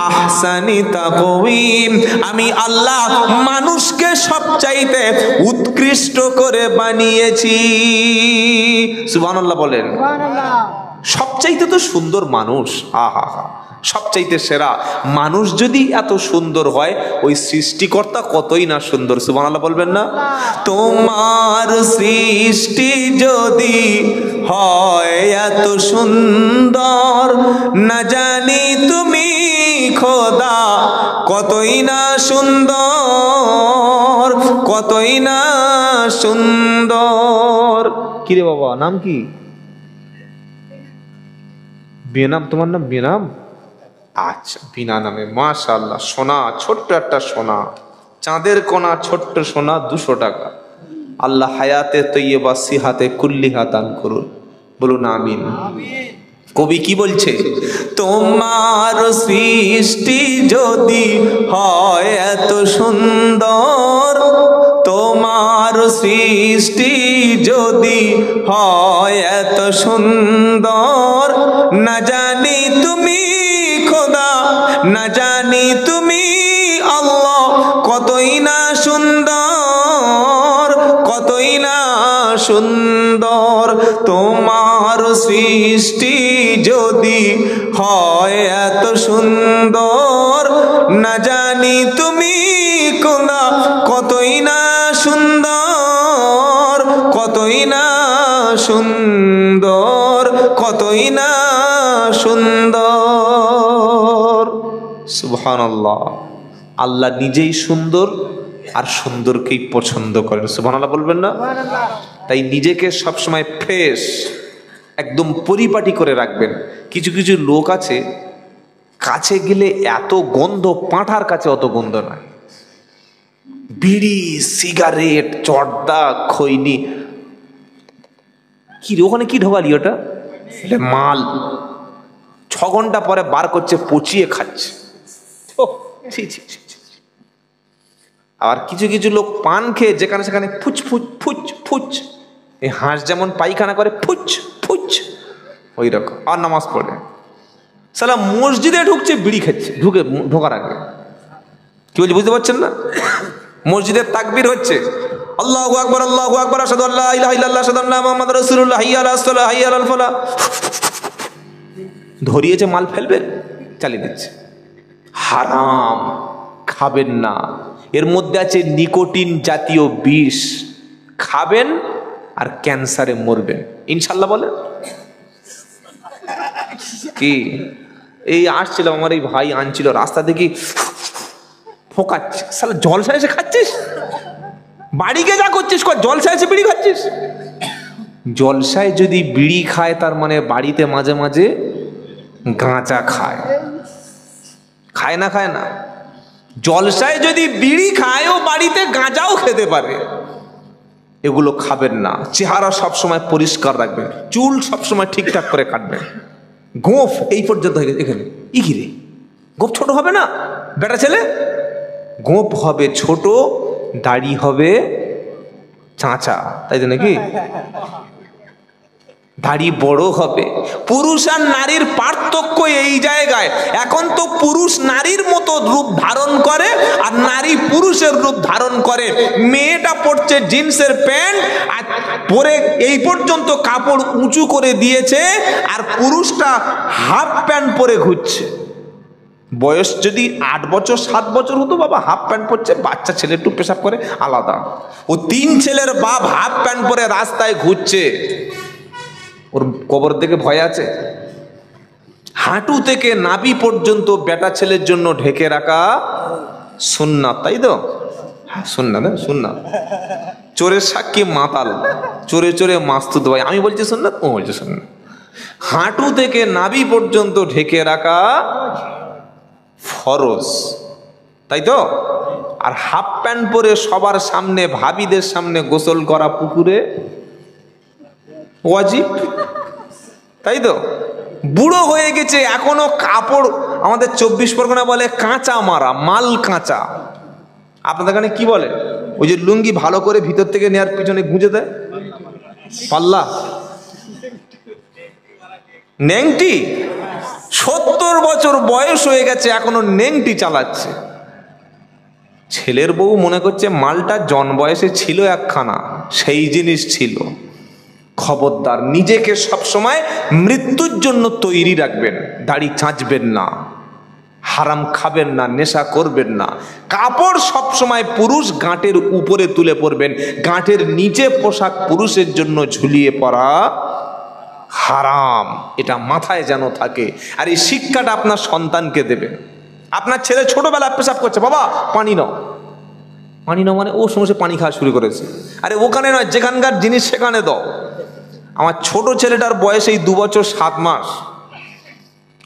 আহসানি তাকওয়িম। আমি আল্লাহ মানুষকে সবচাইতে উৎকৃষ্ট করে বানিয়েছি। সুবহানাল্লাহ বলেন। সবচাইতে তো সুন্দর মানুষ, আহা হা, সবচাইতে সেরা মানুষ যদি এত সুন্দর হয়, ওই সৃষ্টিকর্তা কতই না সুন্দর। সুবহানাল্লাহ বলবেন না? তোমার সৃষ্টি যদি হয় এত সুন্দর, না জানি তুমি খোদা কতই না সুন্দর, কতই না সুন্দর। কিরে বাবা, নাম কি? বেনাম? তোমার নাম বেনাম? আচ্ছা, বিনা নামে। মাশাআল্লাহ, সোনা, ছোট্ট একটা সোনা, চাঁদের কোনা, ছোট্ট সোনা, 200 টাকা। আল্লাহ হায়াতে তৈয়বা সিহাতে কুল্লিহা দান করুন, বলুন আমিন। কবি কি বলছে? তোমার সৃষ্টি যদি হয় এত সুন্দর, তোমার সৃষ্টি যদি হয় এত সুন্দর, না জানি তুমি খোদা, না জানি তুমি আল্লাহ কতই না সুন্দর, কতই না সুন্দর। তোমার সৃষ্টি যদি হয় এত সুন্দর, না জানি তুমি খোদা কতই না সুন্দর, কতই না সুন্দর, কতই না সুন্দর। সুবহানাল্লাহ। আল্লাহ নিজেই সুন্দর আর সুন্দরকেই পছন্দ করেন। সুবহানাল্লাহ বলবেন না? তাই নিজেকে সবসময় ফ্রেশ, একদম পরিপাটি করে রাখবেন। কিছু কিছু লোক আছে, কাছে গেলে এত গন্ধ, পাঁঠার কাছে অত গন্ধ নয়। বিড়ি, সিগারেট, চর্দা, খৈনি, কি ওখানে কি ঢোকালি? ওটা মাল। 6 ঘন্টা পরে বার করছে, পচিয়ে খাচ্ছে। আর কিছু কিছু লোক পান খেয়ে যেখানে সেখানে ফুচ ফুচ ফুচ ফুচ, এই হাঁস যেমন পায়খানা করে ফুচ ফুচ, ওই রকম। আর নামাজ পড়ে সালা মসজিদে ঢুকছে, বিড়ি খাচ্ছে ঢোকার আগে। কি বলছি বুঝতে পারছেন না? মসজিদের তাকবীর হচ্ছে, আল্লাহু আকবার, আল্লাহু আকবার, আশহাদু আল্লা ইলাহা ইল্লাল্লাহ, আশহাদু আন্না মুহাম্মাদুর রাসূলুল্লাহ, হাইয়া আলাস সালাহ, হাইয়া আলাল ফালাহ। ধরিয়েছে, মাল ফেলবে, চালিয়ে দিচ্ছে। হারাম, খাবেন না। এর মধ্যে আছে নিকোটিন জাতীয় বিষ, খাবেন আর ক্যান্সারে মরবেন ইনশাল্লাহ। বলে কি এই আসছিলাম, আমার এই ভাই আনছিল, রাস্তা দেখি ফোকাচ্ছে, শালা জলসা এসে খাচ্ছিস, বাড়িকে যা করছিস কর, জলসা এসে বিড়ি খাচ্ছিস। জলসায় যদি বিড়ি খায় তার মানে বাড়িতে মাঝে মাঝে গাঁজা খায়, খায় না? খায় না। জলসায় যদি বিড়ি খায় ও বাড়িতে গাঁজাও খেতে পারে। এগুলো খাবেন না। চেহারা সবসময় পরিষ্কার রাখবেন, চুল সবসময় ঠিকঠাক করে কাটবেন। গোঁফ এই পর্যন্ত হয়ে গেছে, এখানে ইঘিরে গোঁফ ছোট হবে না, বেটা ছেলে গোঁফ হবে ছোট, দাড়ি হবে চাঁচা, তাই তো নাকি? দাড়ি বড় হবে। পুরুষ আর নারীর পার্থক্য এই জায়গায়, এখন তো পুরুষ নারীর মতো রূপ ধারণ করে আর নারী পুরুষের রূপ ধারণ করে। মেয়েটা পড়ছে জিন্সের প্যান্ট আর পরে এই পর্যন্ত কাপড় উঁচু করে দিয়েছে, আর পুরুষটা হাফ প্যান্ট পরে ঘুরছে। বয়স যদি 8 বছর 7 বছর হতো, বাবা হাফ প্যান্ট পরছে, বাচ্চা ছেলে একটু পেশাব করে আলাদা। ও 3 ছেলের বাপ হাফ প্যান্ট পরে রাস্তায় ঘুরছে, ওর কবর থেকে ভয় আছে? হাঁটু থেকে নাভি পর্যন্ত বেটা ছেলের জন্য ঢেকে রাখা সুন্নাত, তাই তো? সুন্নাত, সুন্নাত। চোরের সাক্ষী মাতাল, চোরে চোরে মাস্তুদ ভাই। আমি বলছি সুন্নাত, ও বলছে সুন্নাত। হাঁটু থেকে নাভি পর্যন্ত ঢেকে রাখা ফরজ, তাই তো? আর হাফ প্যান্ট পরে সবার সামনে, ভাবিদের সামনে গোসল করা পুকুরে ওয়াজিব, তাই তো? বুড়ো হয়ে গেছে এখনো কাপড়, আমাদের 24 পরগনা বলে কাঁচা মারা, মাল কাঁচা। আপনাদের এখানে কি বলে? ওই যে লুঙ্গি ভালো করে ভিতর থেকে নেয়ার পিছনে গুঁজে দেয়, পাল্লা, নেংটি। 70 বছর বয়স হয়ে গেছে এখনো নেংটি চালাচ্ছে। ছেলের বউ মনে করছে মালটা জন বয়সে ছিল একখানা, সেই জিনিস ছিল। খবরদার, নিজেকে সবসময় মৃত্যুর জন্য তৈরি রাখবেন। দাড়ি চাঁচবেন না, হারাম খাবেন না, নেশা করবেন না। কাপড় সবসময় পুরুষ গাঁটের উপরে তুলে পরবেন, গাঁটের নিচে পোশাক পুরুষের জন্য ঝুলিয়ে পরা হারাম, এটা মাথায় যেন থাকে। আর এই শিক্ষাটা আপনার সন্তানকে দেবেন। আপনার ছেলে ছোটবেলায় পেশাব করছে, বাবা পানি নাও, পানি নাও মানে ও সমস্ত পানি খাওয়া শুরু করেছে। আরে ওখানে নয়, যেখানকার জিনিস সেখানে দাও। আমার ছোট ছেলেটার বয়স এই 2 বছর 7 মাস।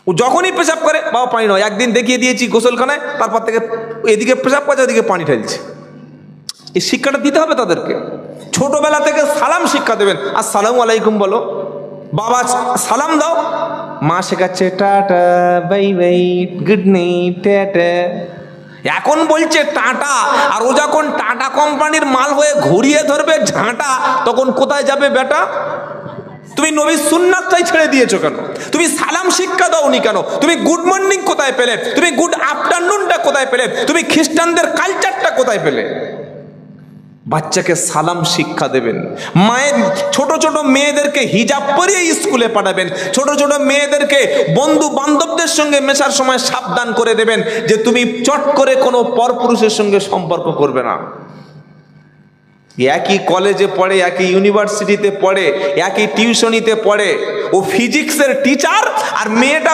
ও যখনই পেশাব করে, বাবা পানি নাও। একদিন দেখিয়ে দিয়েছি গোসলখানায়, তারপর থেকে এদিকে পেশাব করছে, ওদিকে পানি ঢালছে। এই শিক্ষাটা দিতে হবে তাদেরকে। ছোটবেলা থেকে সালাম শিক্ষা দেবেন, আসসালামু আলাইকুম বলো, বাবা সালাম দাও। মা শেখাচ্ছে tata, bye bye, good night, tata. এখন বলছে টাটা, আর ও যখন টাটা কোম্পানির মাল হয়ে ঘুরিয়ে ধরবে ঝাঁটা, তখন কোথায় যাবে বেটা? তুমি নবীর সুন্নাতটাই ছেড়ে দিয়েছো কেন? তুমি সালাম শিক্ষা দাওনি কেন? তুমি গুড মর্নিং কোথায় পেলে? তুমি গুড আফটারনুনটা কোথায় পেলে? তুমি খ্রিস্টানদের কালচারটা কোথায় পেলে? বাচ্চাকে সালাম শিক্ষা দেবেন। মায়ের ছোট ছোট মেয়েদেরকে হিজাব পরিয়ে স্কুলে পাঠাবেন। ছোট ছোট মেয়েদেরকে বন্ধু বান্ধবদের সঙ্গে মেশার সময় সাবধান করে দেবেন যে তুমি চট করে কোনো পরপুরুষের সঙ্গে সম্পর্ক করবে না। একই কলেজে পড়ে, একই ইউনিভার্সিটিতে পড়ে, একই টিউশনিতে পড়ে। ও ফিজিক্সের টিচার, আর মেয়েটা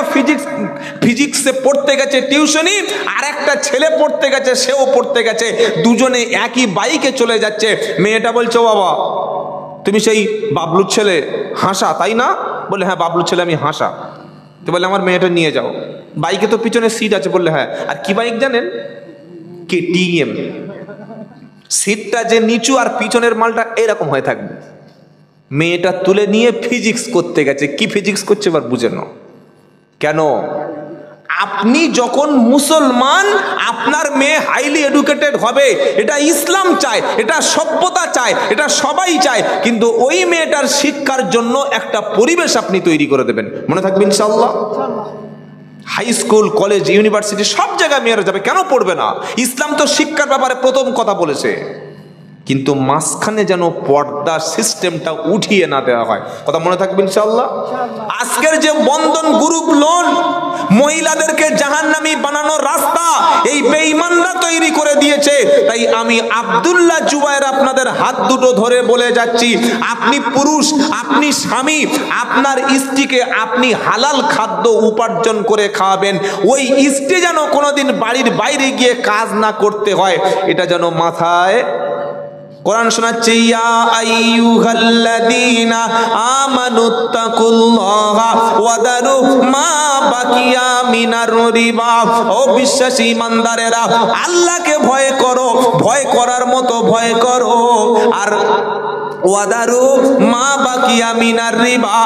ফিজিক্সে পড়তে গেছে টিউশনি, আর একটা ছেলে পড়তে গেছে, সেও পড়তে গেছে। দুজনে একই বাইকে চলে যাচ্ছে। মেয়েটা বলছে, বাবা তুমি সেই বাবলুর ছেলে হাসা, তাই না? বলে হ্যাঁ, বাবলুর ছেলে আমি হাসা। তো বলে আমার মেয়েটা নিয়ে যাও। বাইকে তো পিছনে সিট আছে। বললে হ্যাঁ। আর কি বাইক জানেন? KTM। সিটটা যে নিচু আর পিছনের মালটা এরকম হয়ে থাকবে। মেয়েটা তুলে নিয়ে ফিজিক্স করতে গেছে। কি ফিজিক্স করছে এবার বুঝে নাও। কেন? আপনি যখন মুসলমান, আপনার মেয়ে হাইলি এডুকেটেড হবে, এটা ইসলাম চায়, এটা সভ্যতা চায়, এটা সবাই চায়। কিন্তু ওই মেয়েটার শিক্ষার জন্য একটা পরিবেশ আপনি তৈরি করে দেবেন। মনে থাকবে ইনশাআল্লাহ। হাই স্কুল, কলেজ, ইউনিভার্সিটি সব জায়গায় মেয়েরা যাবে, কেন পড়বে না? ইসলাম তো শিক্ষার ব্যাপারে প্রথম কথা বলেছে। কিন্তু মাঝখানে যেন পর্দা সিস্টেমটা উঠিয়ে না দেওয়া হয়। কথা মনে থাকবে ইনশাআল্লাহ। আজকের যে বন্ধন গ্রুপ লোন মহিলাদেরকে জাহান্নামী বানানোর রাস্তা এই বেঈমানরা তৈরি করে দিয়েছে। তাই আমি আব্দুল্লাহ জুবায়ের আপনাদের হাত দুটো ধরে বলে যাচ্ছি, আপনি পুরুষ, আপনি স্বামী, আপনার স্ত্রীকে আপনি হালাল খাদ্য উপার্জন করে খাওয়াবেন। ওই স্ত্রী যেন কোনোদিন বাড়ির বাইরে গিয়ে কাজ না করতে হয়, এটা যেন মাথায়। কোরআন শোনাচ্ছে, ইয়া আইয়ুহাল্লাযীনা আমানুত্তাকুল্লাহা ওয়া দারু মা বাকিয়া মিনার রিবা। ও বিশ্বাসী ইমানদারেরা, আল্লাহকে ভয় করো, ভয় করার মতো ভয় করো, আর ওয়াদারু মা বাকিয়া মিনার রিবা,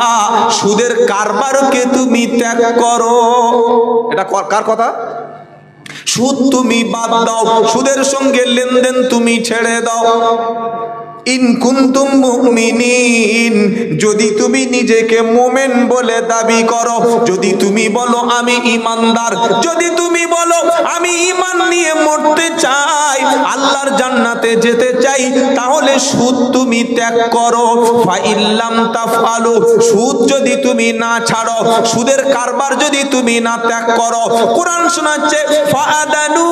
সুদের কারবারকে তুমি ত্যাগ করো। এটা কার কথা? সুদ তুমি বাদ দাও, সুদের সঙ্গে লেনদেন তুমি ছেড়ে দাও। ইন কুনতুম মুমিনিন, যদি তুমি নিজেকে মুমিন বলে দাবি করো, যদি তুমি বলো আমি ইমানদার, যদি তুমি বলো আমি ঈমান নিয়ে মরতে চাই, আল্লাহর জান্নাতে যেতে চাই, তাহলে সুদ তুমি ত্যাগ করো। ফা ইল্লাম তাফআলু, সুদ যদি তুমি না ছাড়ো, সুদের কারবার যদি তুমি না ত্যাগ করো, কোরআন শোনাচ্ছে ফাআদানু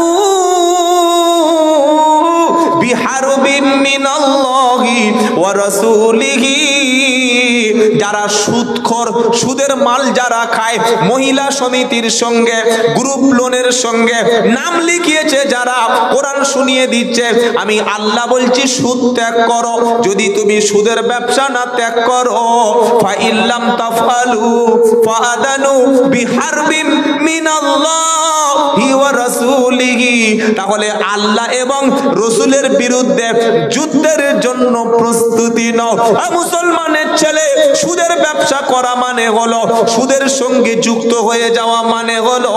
বিহারবিন মিনাল্লাহি ওয়া রাসূলিহি, যারা সুদখোর, সুদের মাল যারা খায়, মহিলা সমিতির সঙ্গে, গ্রুপ লোনের সঙ্গে নাম লিখিয়েছে যারা, কোরআন শুনিয়ে দিচ্ছে আমি আল্লাহ বলছি সুদ ত্যাগ করো। যদি তুমি সুদের ব্যবসা না ত্যাগ করো, ফা ইল্লাম তাফআলু ফাআদানু বিহারবিন মিনাল্লাহি ওয়া রাসূলিহি, তাহলে আল্লাহ এবং রাসূলের বিরুদ্ধে যুদ্ধের জন্য প্রস্তুতি নাও। মুসলমানের ছেলে, সুদের ব্যবসা করা মানে হলো, সুদের সঙ্গে যুক্ত হয়ে যাওয়া মানে হলো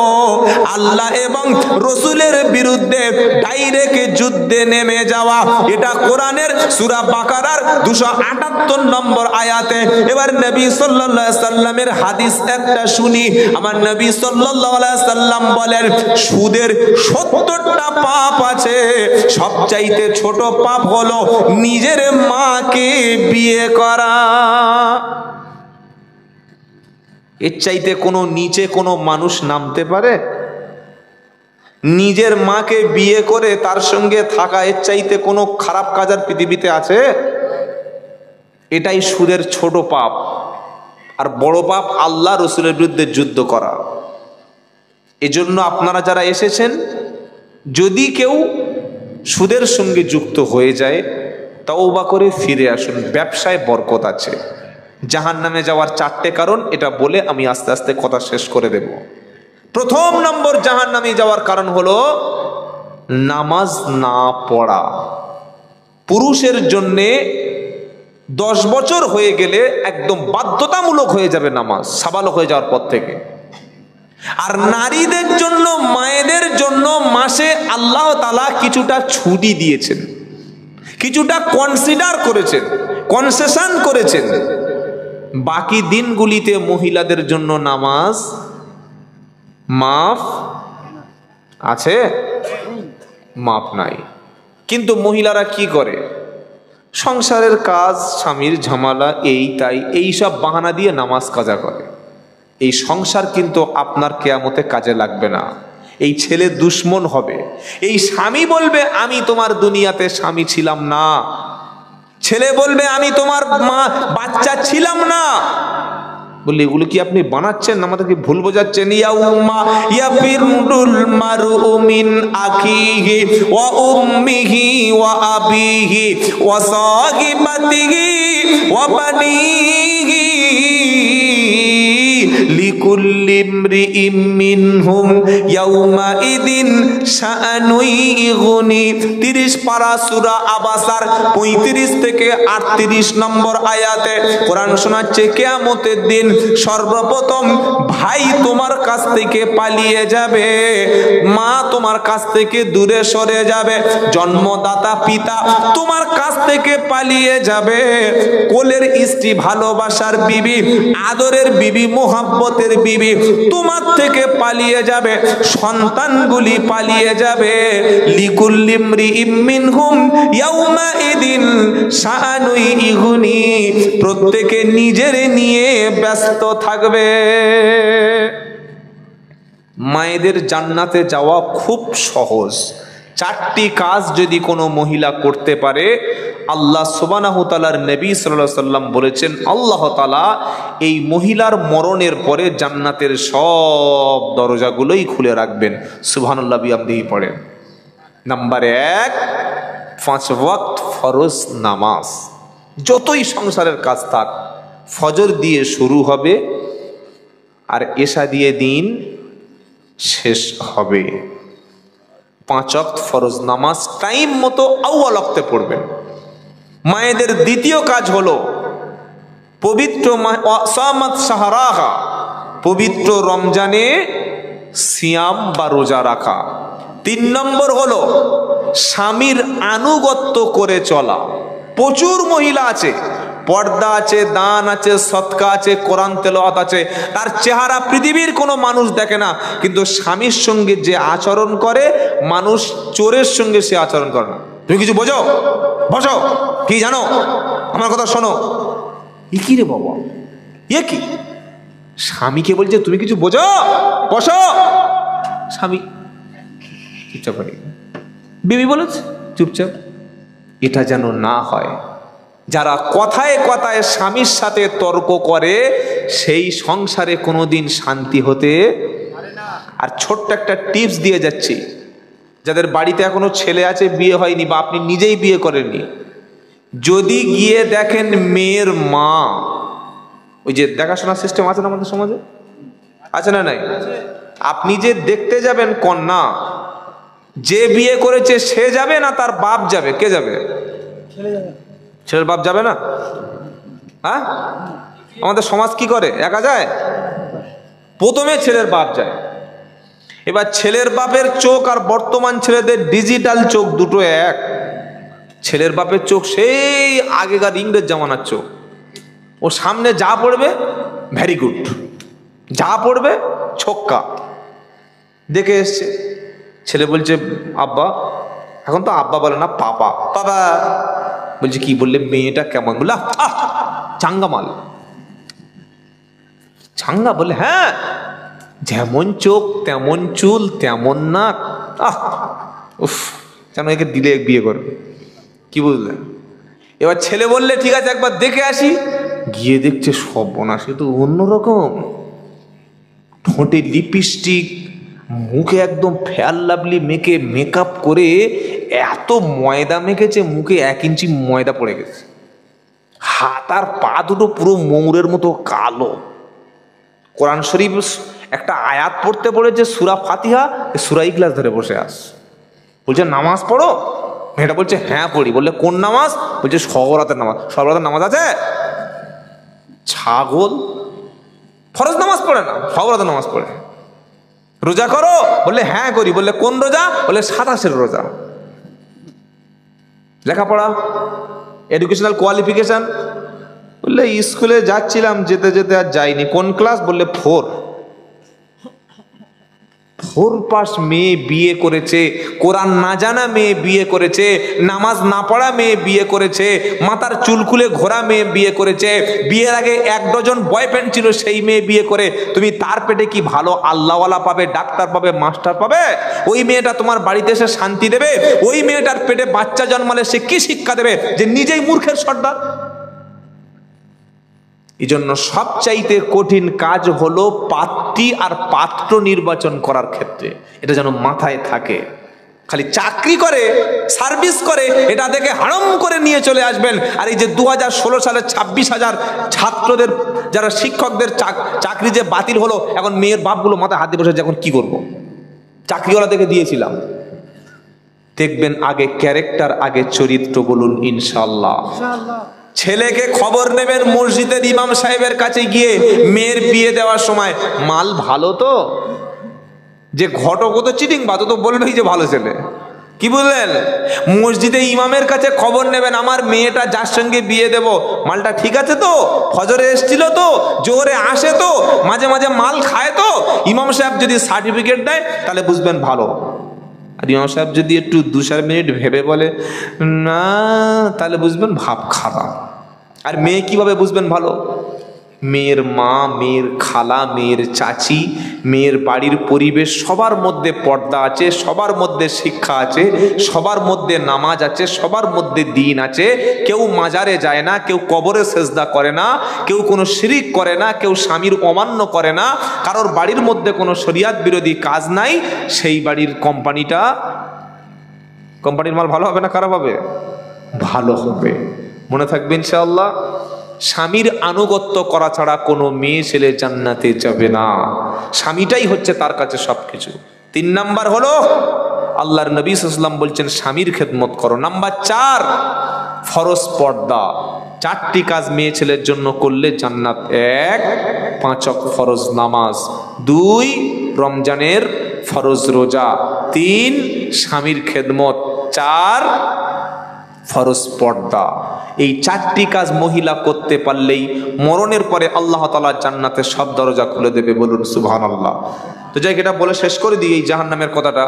আল্লাহ এবং রাসূলের বিরুদ্ধে ডাইরেক্ট যুদ্ধে নেমে যাওয়া। এটা কোরআনের সূরা বাকারার 278 নম্বর আয়াতে। এবার নবী সাল্লাল্লাহু আলাইহি সাল্লামের হাদিস একটা শুনি। আমার নবী সাল্লাল্লাহু আলাইহি সাল্লাম বলেন, সুদের 70টা পাপ আছে, সবচাইতে ছোট পাপ হলো নিজের মাকে বিয়ে করা। এর চাইতে কোনো নিচে কোনো মানুষ নামতে পারে? নিজের মাকে বিয়ে করে তার সঙ্গে থাকা, এর চাইতে কোনো খারাপ কাজ আর পৃথিবীতে আছে? এটাই সুদের ছোট পাপ। আর বড় পাপ আল্লাহ রাসূলের বিরুদ্ধে যুদ্ধ করা। এজন্য আপনারা যারা এসেছেন, যদি কেউ সুদের সঙ্গে যুক্ত হয়ে যায়, তওবা করে ফিরে আসুন, ব্যবসায় বরকত আছে। জাহান্নামে যাওয়ার 4টে কারণ, এটা বলে আমি আস্তে আস্তে কথা শেষ করে দেব। প্রথম নম্বর জাহান্নামে যাওয়ার কারণ হলো নামাজ না পড়া। পুরুষের জন্যে 10 বছর হয়ে গেলে একদম বাধ্যতামূলক হয়ে যাবে নামাজ, সাবালক হয়ে যাওয়ার পর থেকে। আর নারীদের জন্য, মায়েদের জন্য মাসে আল্লাহ তাআলা কিছুটা ছুটি দিয়েছেন, কিছুটা কনসিডার করেছেন, কনসেশন করেছেন। বাকি দিনগুলিতে মহিলাদের জন্য নামাজ মাফ আছে? মাফ নাই। কিন্তু মহিলারা কি করে? সংসারের কাজ, স্বামীর ঝামেলা, এই তাই, এই সব বাহানা দিয়ে নামাজ কাজা করে। এই সংসার কিন্তু আপনার কিয়ামতে কাজে লাগবে না। এই ছেলে দুশ্মন হবে। এই স্বামী বলবে আমি তোমার দুনিয়াতে স্বামী ছিলাম না, ছেলে বলবে আমি তোমার মা বাচ্চা ছিলাম না। বললে এগুলো কি আপনি বানাচ্ছেন, আমাদেরকে ভুল বোঝাচ্ছেন? ইয়াউমা ইয়াফিরুল মারউ মিন আখিহি ওয়া উম্মিহি ওয়া আবিহি ওয়া সাহিবাতিহি ওয়া বানিহি লিকুল্লি ইমরিইম মিনহুম ইয়াউমা ইদিন শাআনুই ইগনি। 30 পারা সূরা আবাসার 35 থেকে 38 নম্বর আয়াতে কোরআন শোনাচ্ছে, কিয়ামতের দিন সর্বপ্রথম ভাই তোমার কাছ থেকে পালিয়ে যাবে, মা তোমার কাছ থেকে দূরে সরে যাবে, জন্মদাতা পিতা তোমার কাছ থেকে পালিয়ে যাবে, কোলের স্ত্রী, ভালোবাসার বিবি, আদরের বিবি, মোহাব্বতের বিবি তোমার থেকে পালিয়ে যাবে, সন্তানগুলি পালিয়ে যাবে। লিকুল্লি ইমরিইম মিনহুম ইয়াউমাইদিন শাআনুন ইগনি, প্রত্যেকে নিজের নিয়ে ব্যস্ত থাকবে। মায়েদের জান্নাতে যাওয়া খুব সহজ। 4টি কাজ যদি কোনো মহিলা করতে পারে, আল্লাহ সুবহানাহু ওয়া তাআলার নবী সাল্লাল্লাহু আলাইহি সাল্লাম বলেছেন আল্লাহ তাআলা এই মহিলার মরণের পরে জান্নাতের সব দরজাগুলোই খুলে রাখবেন। সুবহানাল্লাহ বিহামদিহি পড়েন। নাম্বার 1, 5 ওয়াক্ত ফরজ নামাজ। যতই সংসারের কাজ থাক, ফজর দিয়ে শুরু হবে আর এশা দিয়ে দিন শেষ হবে। 5 ওয়াক্ত ফরজ নামাজ টাইম মতো আউয়াল ওয়াক্তে পড়বেন। মায়েদের দ্বিতীয় কাজ হলো পবিত্র সামাত শাহরাহা, পবিত্র রমজানে সিয়াম বা রোজা রাখা। 3 নম্বর হলো স্বামীর আনুগত্য করে চলা। প্রচুর মহিলা আছে, পর্দা আছে, দান আছে, সদকা আছে, কোরআন তেলাওয়াত আছে, তার চেহারা পৃথিবীর কোনো মানুষ দেখে না, কিন্তু স্বামীর সঙ্গে যে আচরণ করে মানুষ চোরের সঙ্গে সে আচরণ করে না। তুমি কিছু বোঝো? বসো। কি জানো? আমার কথা শোনো। এ কি রে বাবা, এ কি? স্বামীকে বলছে তুমি কিছু বোঝো? বসো। স্বামী চুপচাপ হয়ে গেল। বিবি বলেছে চুপচাপ। এটা যেন না হয়। যারা কথায় কথায় স্বামীর সাথে তর্ক করে সেই সংসারে কোনোদিন শান্তি হতে পারে না। আর ছোট্ট একটা টিপস দিয়ে যাচ্ছি, যাদের বাড়িতে এখনো ছেলে আছে, বিয়ে হয়নি বা আপনি নিজেই বিয়ে করেননি, যদি গিয়ে দেখেন মেয়ের মা, ওই যে দেখাশোনার সিস্টেম আছে না আমাদের সমাজে, আছে না নাই? আপনি যে দেখতে যাবেন কন্যা, যে বিয়ে করেছে সে যাবে না তার বাপ যাবে? কে যাবে? ছেলের বাপ যাবে না? হ্যাঁ, আমাদের সমাজ কি করে, একা যায়? প্রথমে ছেলের বাপ যায়। এবার ছেলের বাপের চোখ আর বর্তমান ছেলেদের ডিজিটাল চোখ দুটো এক। ছেলের বাপের চোখ সেই আগেকার ইংরেজ জামানার চোখ। ও সামনে যা পড়বে ভেরি গুড, যা পড়বে ছক্কা। দেখে এসছে, ছেলে বলছে আব্বা, এখন তো আব্বা বলে না, পাপা। বাবা বলছে কি বললে? মেয়েটা কেমন? বললে চাঙ্গা মাল। চাঙ্গা? বলে হ্যাঁ, যেমন চোখ তেমন চুল তেমন নাক। উফ, যেন একে দিলে বিয়ে করবে। কি বুঝলেন? এবার ছেলে বললে ঠিক আছে একবার দেখে আসি। গিয়ে দেখছে সর্বনাশ, এ তো অন্যরকম। ঠোঁটে লিপস্টিক, মুখে একদম ফেয়ার লাভলি মেখে মেকআপ করে এত ময়দা মেখেছে, মুখে 1 ইঞ্চি ময়দা পড়ে গেছে। হাত আর পা দুটো পুরো ময়ূরের মতো কালো। কোরআন শরীফ একটা আয়াত পড়তে পড়েছে সূরা ফাতিহা, সূরা ইখলাস ধরে বসে আস। বলছে নামাজ পড়ো? মেয়েটা বলছে হ্যাঁ পড়ি। বললে কোন নামাজ? বলছে সবরাতের নামাজ। সবরাতের নামাজ আছে? ছাগল, ফরজ নামাজ পড়ে না, সবরাতের নামাজ পড়ে। রোজা করো? বললে হ্যাঁ করি। বললে কোন রোজা? বললে 27 রোজা। লেখাপড়া, এডুকেশনাল কোয়ালিফিকেশন? বললে স্কুলে যাচ্ছিলাম, যেতে যেতে আর যাইনি। কোন ক্লাস? বললে 4 পাস মেয়ে বিয়ে করেছে, কোরআন না জানা মেয়ে বিয়ে করেছে, নামাজ না পড়া মেয়ে বিয়ে করেছে, মাথার চুল খুলে ঘোরা মেয়ে বিয়ে করেছে, বিয়ের আগে 1 ডজন বয়ফ্রেন্ড ছিল সেই মেয়ে বিয়ে করে তুমি তার পেটে কি ভালো আল্লাহওয়ালা পাবে, ডাক্তার পাবে, মাস্টার পাবে? ওই মেয়েটা তোমার বাড়িতে এসে শান্তি দেবে? ওই মেয়েটার পেটে বাচ্চা জন্মালে সে কি শিক্ষা দেবে? যে নিজেই মূর্খের সর্দার। এই জন্য সবচাইতে কঠিন কাজ হলো পাত্রী আর পাত্র নির্বাচন করার ক্ষেত্রে। এটা যেন মাথায় থাকে। খালি চাকরি করে, সার্ভিস করে, এটা দেখে হারাম করে নিয়ে চলে আসবেন। আর এই যে 2016 সালে 26,000 ছাত্রদের, যারা শিক্ষকদের চাকরি যে বাতিল হলো, এখন মেয়ের বাপগুলো মাথায় হাত দিয়ে বসে এখন কি করব? চাকরিওয়ালা দেখে দিয়েছিলাম। দেখবেন আগে ক্যারেক্টার, আগে চরিত্র বলুন ইনশাআল্লাহ। ছেলেকে খবর নেবেন মসজিদের ইমাম সাহেবের কাছে গিয়ে মেয়ের বিয়ে দেওয়ার সময়, মাল ভালো তো? যে ঘটক তো চিটিং বাদ, তো বলবেই যে ভালো ছেলে। কি বললেন? মসজিদে ইমামের কাছে খবর নেবেন, আমার মেয়েটা যার সঙ্গে বিয়ে দেব মালটা ঠিক আছে তো, ফজরে এসেছিল তো, জোহরে আসে তো, মাঝে মাঝে মাল খায় তো। ইমাম সাহেব যদি সার্টিফিকেট দেয় তাহলে বুঝবেন ভালো, আর ইমাম সাহেব যদি একটু 2-4 মিনিট ভেবে বলে না তাহলে বুঝবেন ভাব খারাপ। আর মেয়ে কিভাবে বুঝবেন ভালো? মেয়ের মা, মেয়ের খালা, মেয়ের চাচি, মেয়ের বাড়ির পরিবেশ সবার মধ্যে পর্দা আছে, সবার মধ্যে শিক্ষা আছে, সবার মধ্যে নামাজ আছে, সবার মধ্যে দিন আছে। কেউ মাজারে যায় না, কেউ কবরে সেজদা করে না, কেউ কোনো শিরিক করে না, কেউ স্বামীর অমান্য করে না, কারোর বাড়ির মধ্যে কোনো শরিয়াত বিরোধী কাজ নাই। সেই বাড়ির কোম্পানির মাল ভালো হবে না খারাপ হবে? ভালো হবে। মনে থাকবে ইনশাআল্লাহ। স্বামীর আনুগত্য করা ছাড়া কোনো মেয়ে ছেলে জান্নাতে যাবে না। স্বামীটাই হচ্ছে তার কাছে সবকিছু। 3 নাম্বার হলো আল্লাহর নবী সাল্লাল্লাহু আলাইহি ওয়াসাল্লাম বলছেন স্বামীর খেদমত করো। নাম্বার 4 ফরজ পর্দা। 4টি কাজ মেয়ে ছেলের জন্য করলে জান্নাত। 1 5 ওয়াক্ত ফরজ নামাজ, 2 রমজানের ফরজ রোজা, 3 স্বামীর খেদমত, 4 ফরজ পর্দা। এই 4টি কাজ মহিলা করতে পারলেই মরণের পরে আল্লাহ তাআলা জান্নাতের সব দরজা খুলে দেবে। বলুন সুবহানাল্লাহ। তো যাই এটা বলে শেষ করে দিই এই জাহান্নামের কথাটা।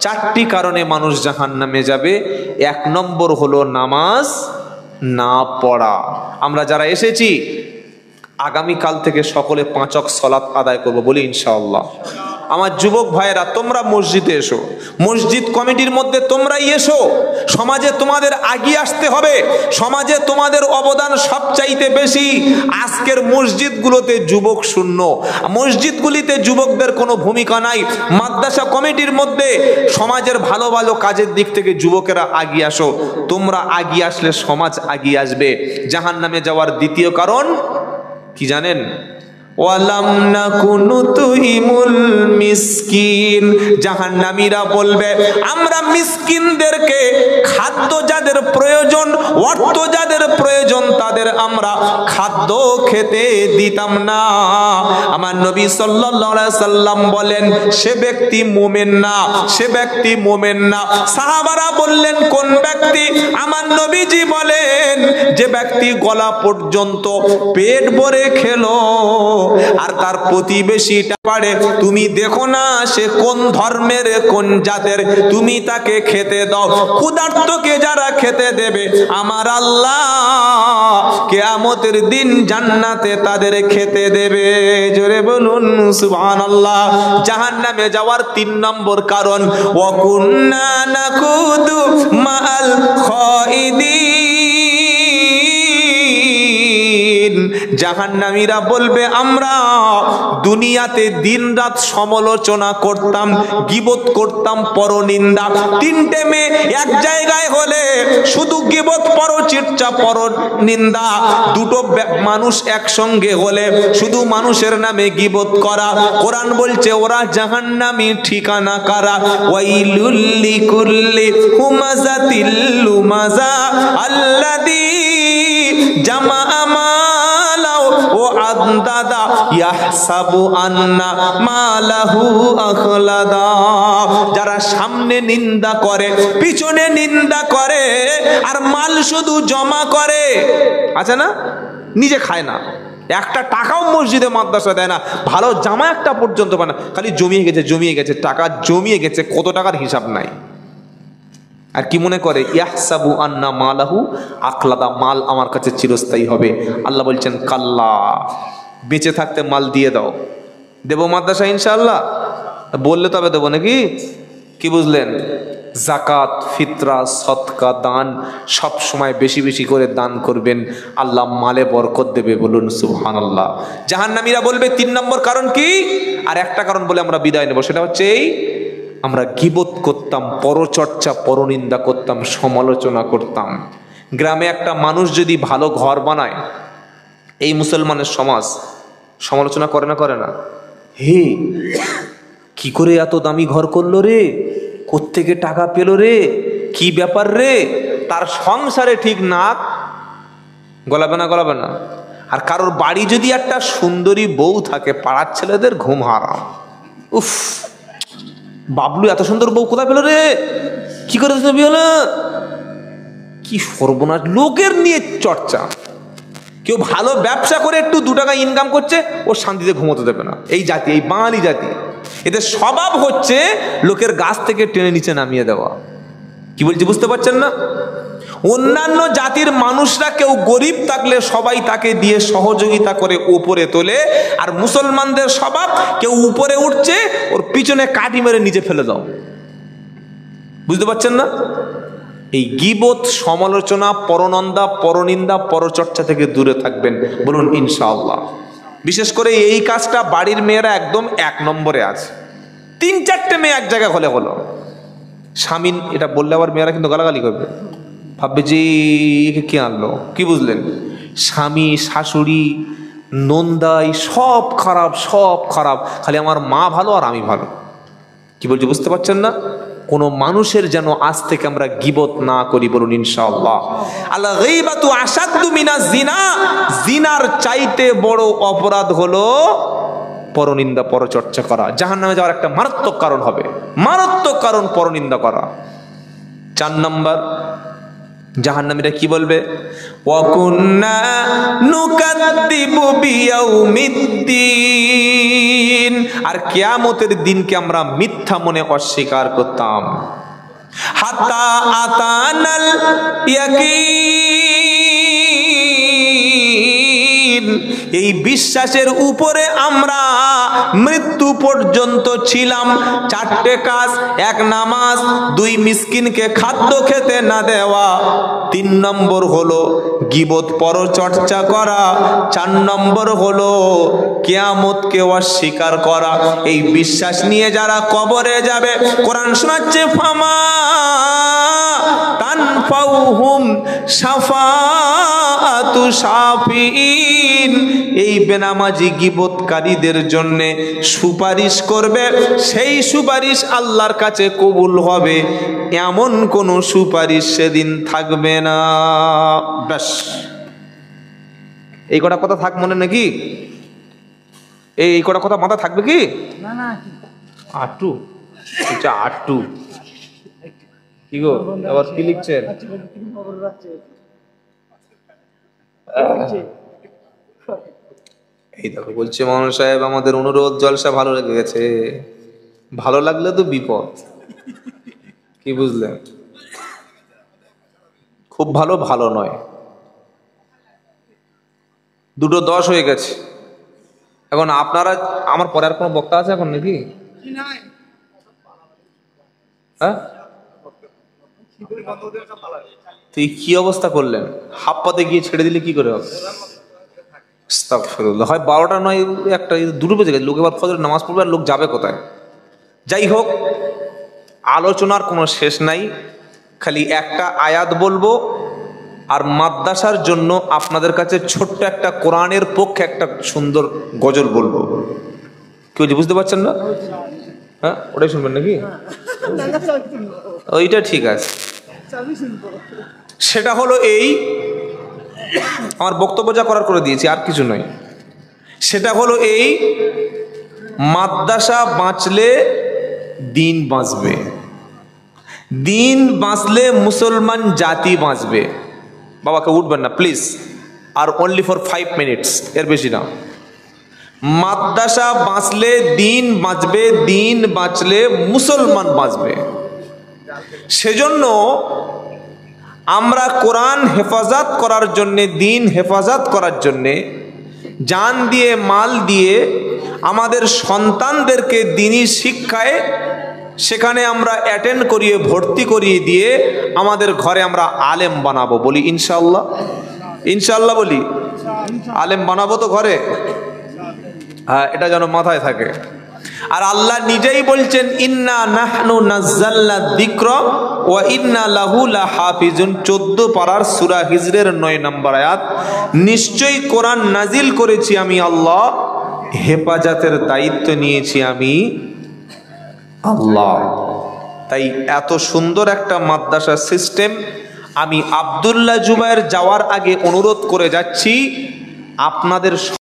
4টি কারণে মানুষ জাহান্নামে যাবে। 1 নম্বর হলো নামাজ না পড়া। আমরা যারা এসেছি আগামীকাল থেকে সকলে 5 ওয়াক্ত সালাত আদায় করব, বলি ইনশাআল্লাহ। আমার যুবক ভাইয়েরা তোমরা মসজিদে এসো, মসজিদ কমিটির মধ্যে তোমরাই এসো। সমাজে তোমাদের আগিয়ে আসতে হবে, সমাজে তোমাদের অবদান সবচাইতে বেশি। আজকের মসজিদগুলোতে যুবক শূন্য, মসজিদগুলিতে যুবকদের কোনো ভূমিকা নাই। মাদ্রাসা কমিটির মধ্যে সমাজের ভালো ভালো কাজের দিক থেকে যুবকেরা আগিয়ে আসো। তোমরা আগিয়ে আসলে সমাজ আগিয়ে আসবে। জাহান্নামে যাওয়ার দ্বিতীয় কারণ কি জানেন? ওয়ালাম নাকুনু তুইমুল মিসকিন। জাহান্নামীরা বলবে আমরা মিসকিনদেরকে খাদ্য যাদের প্রয়োজন, অর্থ যাদের প্রয়োজন তাদের আমরা খাদ্য খেতে দিতাম না। আমার নবী সাল্লাল্লাহু আলাইহি সাল্লাম বলেন সে ব্যক্তি মুমিন না, সে ব্যক্তি মুমিন না। সাহাবারা বললেন কোন ব্যক্তি? আমার নবীজি বলেন যে ব্যক্তি গলা পর্যন্ত পেট ভরে খেলো আর তার প্রতিবেশীটা পারে, তুমি দেখো না সে কোন ধর্মের কোন জাতের, তুমি তাকে খেতে দাও। ক্ষুধার্তকে যারা খেতে দেবে আমার আল্লাহ কিয়ামতের দিন জান্নাতে তাদের খেতে দেবে। জোরে বলুন সুবহানাল্লাহ। জাহান্নামে যাওয়ার 3 নম্বর কারণ ওয়া কুন্না নাকুদু মাআল খাইদিন। জাহান্নামীরা বলবে আমরা দুনিয়াতে দিনরাত সমালোচনা করতাম, গীবত করতাম, পরনিন্দা। 3টে মেয়ে এক জায়গায় হলে শুধু গীবত, পরচর্চা, পরনিন্দা। 2টো মানুষ একসঙ্গে হলে শুধু মানুষের নামে গীবত করা। কোরআন বলছে ওরা জাহান্নামী ঠিকানা কারা? ওয়াইলুল লিকুল্লি হুমাযাতিল লুমাযা আল্লাযী জামাআ মালাও ও আদাদা ইয়াহসাবু আন্না মালাহু আখলাদা। যারা সামনে নিন্দা করে, পিছনে নিন্দা করে, আর মাল শুধু জমা করে। আছে না? নিজে খায় না, একটা টাকাও মসজিদে মাদ্রাসা দেয় না, ভালো জামা একটা পর্যন্ত পায় না, খালি জমিয়ে গেছে জমিয়ে গেছে, টাকা জমিয়ে গেছে, কত টাকার হিসাব নাই। আর কি মনে করে? ইয়াহসাবু আন্না মালাহু আখলাদা, মাল আমার কাছে চিরস্থায়ী হবে। আল্লাহ বলছেন কাল্লা, বেঁচে থাকতে মাল দিয়ে দাও। দেবো মাদ্রাসা ইনশাআল্লাহ? বললে তবে দেবো নাকি? কি বুঝলেন? জাকাত, ফিতরা, সদকা, দান সব সময় বেশি বেশি করে দান করবেন, আল্লাহ মালে বরকত দেবে। বলুন সুবহানাল্লাহ। জাহান্নামীরা বলবে 3 নম্বর কারণ কি? আর একটা কারণ বলে আমরা বিদায় নেব, সেটা হচ্ছে এই আমরা গীবত করতাম, পরচর্চা, পরনিন্দা করতাম, সমালোচনা করতাম। গ্রামে একটা মানুষ যদি ভালো ঘর বানায়, এই মুসলমানের সমাজ সমালোচনা করে না? করে না? হে কি করে এত দামি ঘর করলো রে, কোত্থেকে টাকা পেলো রে, কি ব্যাপার রে? তার সংসারে ঠিক নাক গলাবে না? গলাবে না? আর কারোর বাড়ি যদি একটা সুন্দরী বউ থাকে, পাড়ার ছেলেদের ঘুম হারাম। উফ, বাবলু এত সুন্দর বউ কোথায় পেলো রে, কি করে নবী হলো? কি সর্বনাশ, লোকের নিয়ে চর্চা। কেউ ভালো ব্যবসা করে একটু 2 টাকা ইনকাম করছে, ও শান্তিতে ঘুমোতে দেবে না। এই জাতি, এই বাঙালি জাতি, এদের স্বভাব হচ্ছে লোকের গাছ থেকে টেনে নিচে নামিয়ে দেওয়া। কি বলছি বুঝতে পারছেন না? অন্যান্য জাতির মানুষরা কেউ গরিব থাকলে সবাই তাকে দিয়ে সহযোগিতা করে উপরে তোলে, আর মুসলমানদের স্বভাব কেউ উপরে উঠছে ওর পিছনে কাঠি মেরে নিচে ফেলে দাও। বুঝতে পারছেন না? এই গীবত, সমালোচনা, পরনন্দা, পরনিন্দা, পরচর্চা থেকে দূরে থাকবেন, বলুন ইনশাআল্লাহ। বিশেষ করে এই কাজটা বাড়ির মেয়েরা একদম 1 নম্বরে আছে। 3-4টে মেয়ে এক জায়গায় হলে হলো, স্বামী এটা বললে আবার মেয়েরা কিন্তু গালাগালি করবে, ভাববে যে একে কে আনলো। কি বুঝলেন? স্বামী, শাশুড়ি, নন্দাই সব খারাপ, সব খারাপ, খালি আমার মা ভালো আর আমি ভালো। কি বলছি বুঝতে পারছেন না? কোনো মানুষের যেন আজ থেকে আমরা গীবত না করি, বলুন ইনশাআল্লাহ। আল গীবাতু আশাদ্দু মিনাজ জিনা, জিনার চাইতে বড় অপরাধ হলো পরনিন্দা, পরচর্চা করা। জাহান্নামে যাওয়ার একটা মারাত্মক কারণ হবে, মারাত্মক কারণ পরনিন্দা করা। 4 নম্বর, জাহান্নামীরা কি বলবে? ওয়া কুন্না নুকাদ্দিবু বিয়াউমিদ্দিন, আর কিয়ামতের দিনকে আমরা মিথ্যা মনে অস্বীকার করতাম। হাত্তা আতানাল ইয়াকিন, এই বিশ্বাসের উপরে আমরা মৃত্যু পর্যন্ত ছিলাম। 4টে কাজ: 1 নামাজ, 2 মিসকিনকে খাদ্য খেতে না দেওয়া, 3 নম্বর হলো গীবত, পরচর্চা করা, 4 নম্বর হলো কিয়ামতকে অস্বীকার করা। এই বিশ্বাস নিয়ে যারা কবরে যাবে, কোরআন শোনাচ্ছে ফামা তানফাউহুম শাফাআতু শাফিঈন, এই বেনামাজি গীবতকারীদের জন্য সুপারিশ করবে, সেই সুপারিশ আল্লাহর কাছে কবুল হবে, এমন কোন সুপারিশ সেদিন থাকবে না। ব্যাস, এই কটা কথা থাক মনে নাকি? এই কটা কথা মাথা থাকবে কি? না না, আটটু, আচ্ছা আটটু। কি গো, আবার কি লিখছেন? এই দেখো বলছে মাওলানা সাহেব, আমাদের অনুরোধ জলসা ভালো লেগে গেছে। ভালো লাগলে তো বিপদ। কি বুঝলেন? খুব ভালো, ভালো নয়। 2:10 হয়ে গেছে। এখন আপনারা, আমার পরে আর কোনো বক্তা আছে এখন নাকি? হ্যাঁ, তুই কি অবস্থা করলেন? হাফ পাতে গিয়ে ছেড়ে দিলে কি করে হবে? হয় 12টা নয় 1টা, 2টো বেজে গেছে। লোক এবার ফজরের নামাজ পড়বে, আর লোক যাবে কোথায়? যাই হোক, আলোচনার কোনো শেষ নাই। খালি একটা আয়াত বলবো, আর মাদ্রাসার জন্য আপনাদের কাছে ছোট্ট একটা কোরআনের পক্ষে একটা সুন্দর গজল বলবো। কেউ যে বুঝতে পারছেন না? হ্যাঁ, ওটাই শুনবেন নাকি? ওইটা ঠিক আছে। সেটা হলো এই, আমার বক্তব্য যা করার করে দিয়েছি, আর কিছু নয়। সেটা হলো এই, মাদ্রাসা বাঁচলে দিন বাঁচবে, দিন বাঁচলে মুসলমান জাতি বাঁচবে। বাবাকে উঠবেন না প্লিজ, আর অনলি ফর 5 মিনিটস, এর বেশি না। মাদ্রাসা বাঁচলে দিন বাঁচবে, দিন বাঁচলে মুসলমান বাঁচবে। সেজন্য আমরা কোরআন হেফাজত করার জন্যে, দিন হেফাজত করার জন্যে জান দিয়ে, মাল দিয়ে আমাদের সন্তানদেরকে দিনী শিক্ষায় সেখানে আমরা অ্যাটেন্ড করিয়ে, ভর্তি করিয়ে দিয়ে আমাদের ঘরে আমরা আলেম বানাবো। বলি ইনশাআল্লাহ, ইনশাআল্লাহ বলি, আলেম বানাবো তো ঘরে। হ্যাঁ, এটা যেন মাথায় থাকে। আর আল্লাহ নিজেই বলছেন, ইন্না নাহনু নাযালনা যিকরা ওয়া ইন্না লাহু লাহাফিজুন। 14 পারার সূরা হিজরের 9 নম্বর আয়াত। নিশ্চয়ই কোরআন নাজিল করেছি আমি আল্লাহ, হেফাজতের দায়িত্ব নিয়েছি আমি আল্লাহ। তাই এত সুন্দর একটা মাদ্রাসা সিস্টেম, আমি আব্দুল্লাহ জুবায়ের যাওয়ার আগে অনুরোধ করে যাচ্ছি, আপনাদের